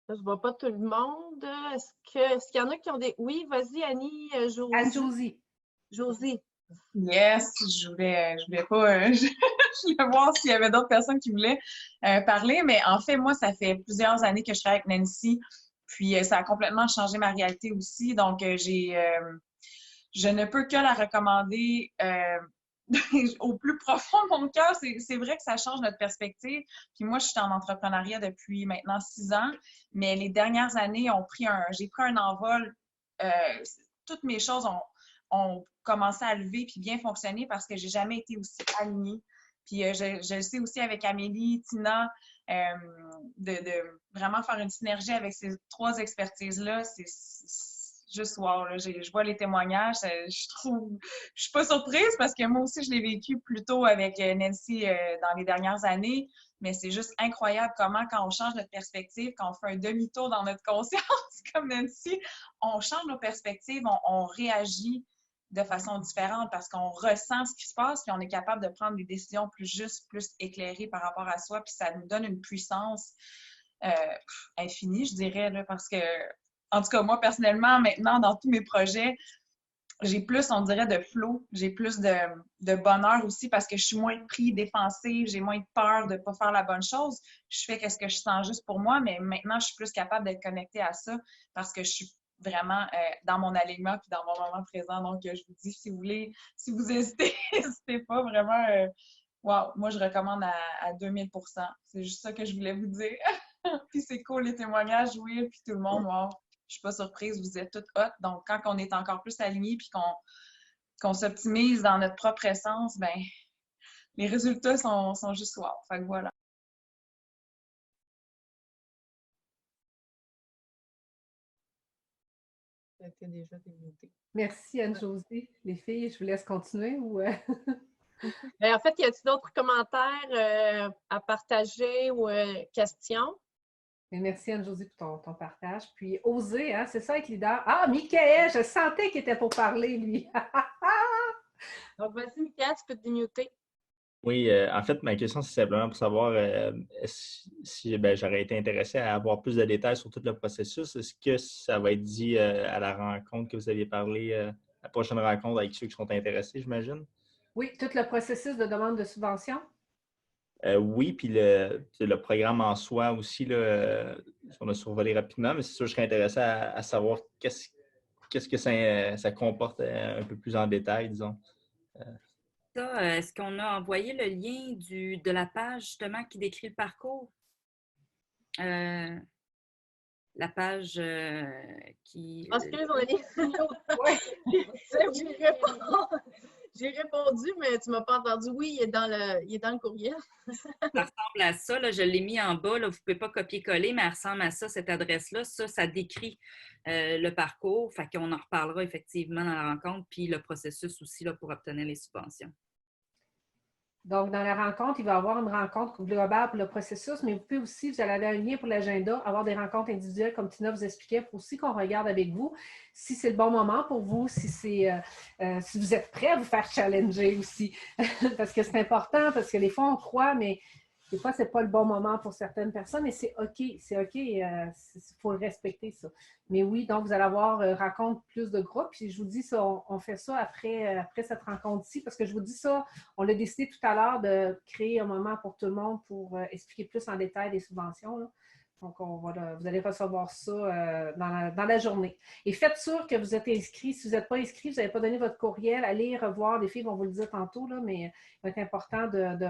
Là, je ne vois pas tout le monde. Est-ce qu'il y en a qui ont des... Oui, vas-y, Annie, Josie. Anne-Josie. Josie. Yes, je voulais pas... je voulais voir s'il y avait d'autres personnes qui voulaient parler, mais en fait, moi, ça fait plusieurs années que je travaille avec Nancy, puis ça a complètement changé ma réalité aussi. Donc, je ne peux que la recommander au plus profond de mon cœur. C'est vrai que ça change notre perspective. Puis moi, je suis en entrepreneuriat depuis maintenant 6 ans, mais les dernières années j'ai pris un envol. Toutes mes choses ont commencé à lever puis bien fonctionner parce que j'ai jamais été aussi alignée. Puis je le sais aussi avec Amélie, Tina, de vraiment faire une synergie avec ces 3 expertises-là, c'est juste wow, là, je vois les témoignages, je suis pas surprise parce que moi aussi je l'ai vécu plus tôt avec Nancy dans les dernières années, mais c'est juste incroyable comment quand on change notre perspective, quand on fait un demi-tour dans notre conscience comme Nancy, on change nos perspectives, on réagit de façon différente parce qu'on ressent ce qui se passe puis on est capable de prendre des décisions plus justes, plus éclairées par rapport à soi, puis ça nous donne une puissance infinie, je dirais, là, parce que en tout cas, moi, personnellement, maintenant, dans tous mes projets, j'ai plus, on dirait, de flow. J'ai plus de bonheur aussi parce que je suis moins pris défensive, j'ai moins peur de ne pas faire la bonne chose. Je fais ce que je sens juste pour moi, mais maintenant, je suis plus capable d'être connectée à ça parce que je suis vraiment dans mon alignement puis dans mon moment présent. Donc, je vous dis, si vous voulez, si vous hésitez, n'hésitez pas vraiment. Wow, moi, je recommande à 2000%. C'est juste ça que je voulais vous dire. Puis c'est cool, les témoignages, Will, puis tout le monde, wow. Je suis pas surprise, vous êtes toutes hot. Donc, quand on est encore plus alignés puis qu'on s'optimise dans notre propre essence, ben les résultats sont juste wow. Fait que voilà. Merci Anne-Josée. Les filles, je vous laisse continuer ou... En fait, y a-t-il d'autres commentaires à partager ou questions? Et merci Anne-Josée pour ton partage. Puis oser, hein, c'est ça être leader. Ah, Michael, je sentais qu'il était pour parler, lui. Donc, vas-y, Michael, tu peux te démuter. Oui, en fait, ma question, c'est simplement pour savoir si j'aurais été intéressé à avoir plus de détails sur tout le processus. Est-ce que ça va être dit à la rencontre que vous aviez parlé, la prochaine rencontre avec ceux qui sont intéressés, j'imagine? Oui, tout le processus de demande de subvention. Oui, puis le programme en soi aussi, là, on a survolé rapidement, mais c'est sûr que je serais intéressé à savoir qu'est-ce que ça comporte un peu plus en détail, disons. Est-ce qu'on a envoyé le lien de la page justement qui décrit le parcours? La page qui... Parce que on a des J'ai répondu, mais tu ne m'as pas entendu. Oui, il est dans le courriel. Ça ressemble à ça. Là, je l'ai mis en bas. Là, vous ne pouvez pas copier-coller, mais elle ressemble à ça, cette adresse-là. Ça décrit le parcours. Fait qu'on en reparlera effectivement dans la rencontre, puis le processus aussi là, pour obtenir les subventions. Donc, dans la rencontre, il va y avoir une rencontre globale pour le processus, mais vous pouvez aussi, vous allez avoir un lien pour l'agenda, avoir des rencontres individuelles, comme Tina vous expliquait, pour aussi qu'on regarde avec vous si c'est le bon moment pour vous, si vous êtes prêt à vous faire challenger aussi. Parce que c'est important, parce que des fois, on croit, mais des fois, ce n'est pas le bon moment pour certaines personnes et c'est OK. C'est OK. Il faut le respecter, ça. Mais oui, donc, vous allez avoir rencontre plus de groupes. Puis je vous dis ça, on fait ça après cette rencontre-ci parce que je vous dis ça, on l'a décidé tout à l'heure de créer un moment pour tout le monde pour expliquer plus en détail les subventions, là. Donc, vous allez recevoir ça dans la journée. Et faites sûr que vous êtes inscrit. Si vous n'êtes pas inscrit, vous n'avez pas donné votre courriel, allez revoir. Les filles vont vous le dire tantôt, là, mais il va être important de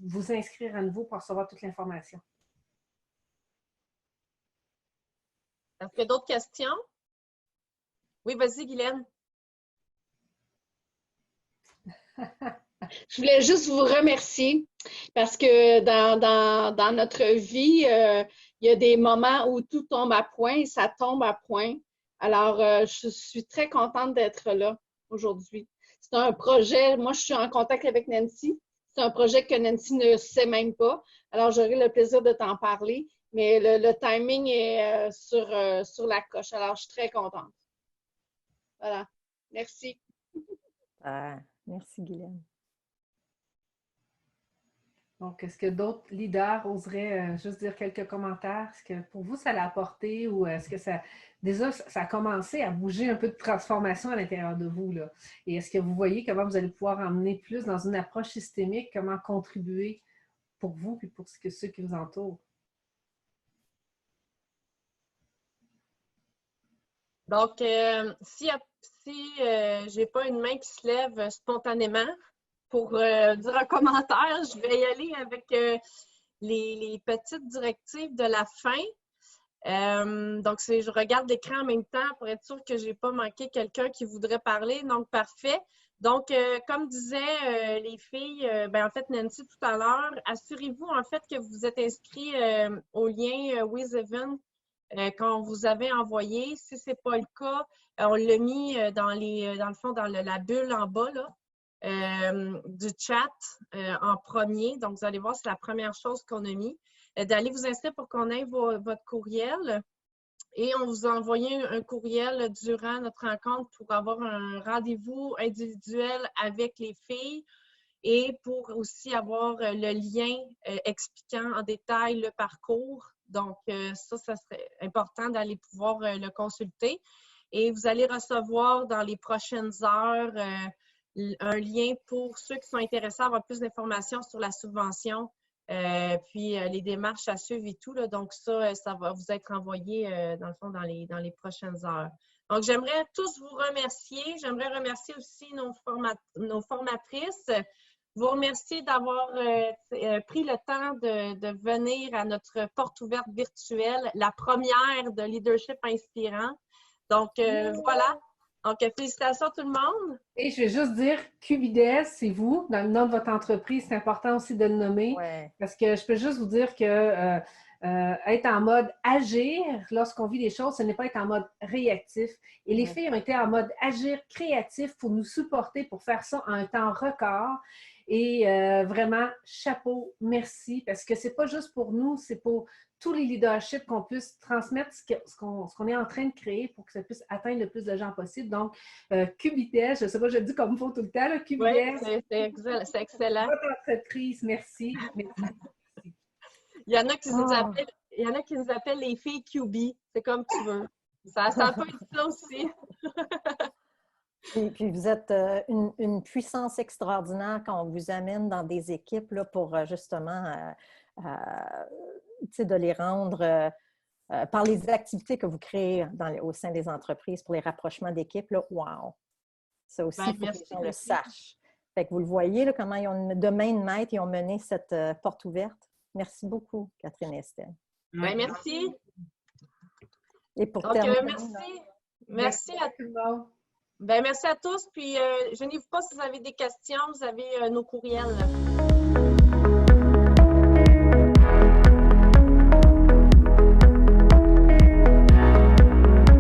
vous inscrire à nouveau pour recevoir toute l'information. Est-ce qu'il y a d'autres questions? Oui, vas-y, Guylaine. Je voulais juste vous remercier parce que dans notre vie, il y a des moments où tout tombe à point et ça tombe à point. Alors, je suis très contente d'être là aujourd'hui. C'est un projet, moi je suis en contact avec Nancy, c'est un projet que Nancy ne sait même pas. Alors, j'aurai le plaisir de t'en parler, mais le timing est sur la coche. Alors, je suis très contente. Voilà. Merci. Merci, Guylaine. Donc, est-ce que d'autres leaders oseraient juste dire quelques commentaires? Est-ce que pour vous, ça l'a apporté ou est-ce que ça a commencé à bouger un peu de transformation à l'intérieur de vous, là? Et est-ce que vous voyez comment vous allez pouvoir emmener plus dans une approche systémique, comment contribuer pour vous et pour ceux qui vous entourent? Donc, si je n'ai pas une main qui se lève spontanément pour dire un commentaire, je vais y aller avec les petites directives de la fin. Donc, je regarde l'écran en même temps pour être sûre que je n'ai pas manqué quelqu'un qui voudrait parler. Donc, parfait. Donc, comme disaient les filles, en fait, Nancy tout à l'heure, assurez-vous en fait que vous êtes inscrit au lien WizEvent quand vous avez envoyé. Si ce n'est pas le cas, on l'a mis dans le fond, dans la bulle en bas là, du chat en premier. Donc, vous allez voir, c'est la première chose qu'on a mis. D'aller vous inscrire pour qu'on ait votre courriel. Et on vous a envoyé un courriel durant notre rencontre pour avoir un rendez-vous individuel avec les filles et pour aussi avoir le lien expliquant en détail le parcours. Donc, ça serait important d'aller pouvoir le consulter. Et vous allez recevoir dans les prochaines heures un lien pour ceux qui sont intéressés à avoir plus d'informations sur la subvention. Puis les démarches à suivre et tout. Là, donc, ça va vous être envoyé, dans le fond, dans les prochaines heures. Donc, j'aimerais tous vous remercier. J'aimerais remercier aussi nos formatrices. Vous remercier d'avoir pris le temps de venir à notre porte ouverte virtuelle, la première de Leadership Inspirant. Donc, voilà. Donc, félicitations à tout le monde. Et je vais juste dire, QBDS, c'est vous, dans le nom de votre entreprise. C'est important aussi de le nommer. Ouais. Parce que je peux juste vous dire que être en mode agir lorsqu'on vit des choses, ce n'est pas être en mode réactif. Et les filles ont été en mode agir créatif pour nous supporter, pour faire ça en un temps record. Et vraiment, chapeau, merci. Parce que c'est pas juste pour nous, c'est pour tous les leaderships qu'on puisse transmettre ce qu'on est en train de créer pour que ça puisse atteindre le plus de gens possible. Donc, QBDS, je ne sais pas, je le dis comme il faut tout le temps, là, QBDS. Oui, c'est excellent. Votre entreprise, merci. Il y en a qui nous appellent les filles QB. C'est comme tu veux. Ça peut être ça aussi. Puis vous êtes une puissance extraordinaire quand on vous amène dans des équipes là, pour justement de les rendre par les activités que vous créez au sein des entreprises pour les rapprochements d'équipes. Wow! Ça aussi, il faut que les gens le sachent. Fait que vous le voyez, là, comment ils ont de main de maître, ils ont mené cette porte ouverte. Merci beaucoup, Catherine et Estelle. Ben, merci. Et pour terminer, merci à tout le monde. Ben, merci à tous. Puis, gênez-vous pas si vous avez des questions, vous avez nos courriels.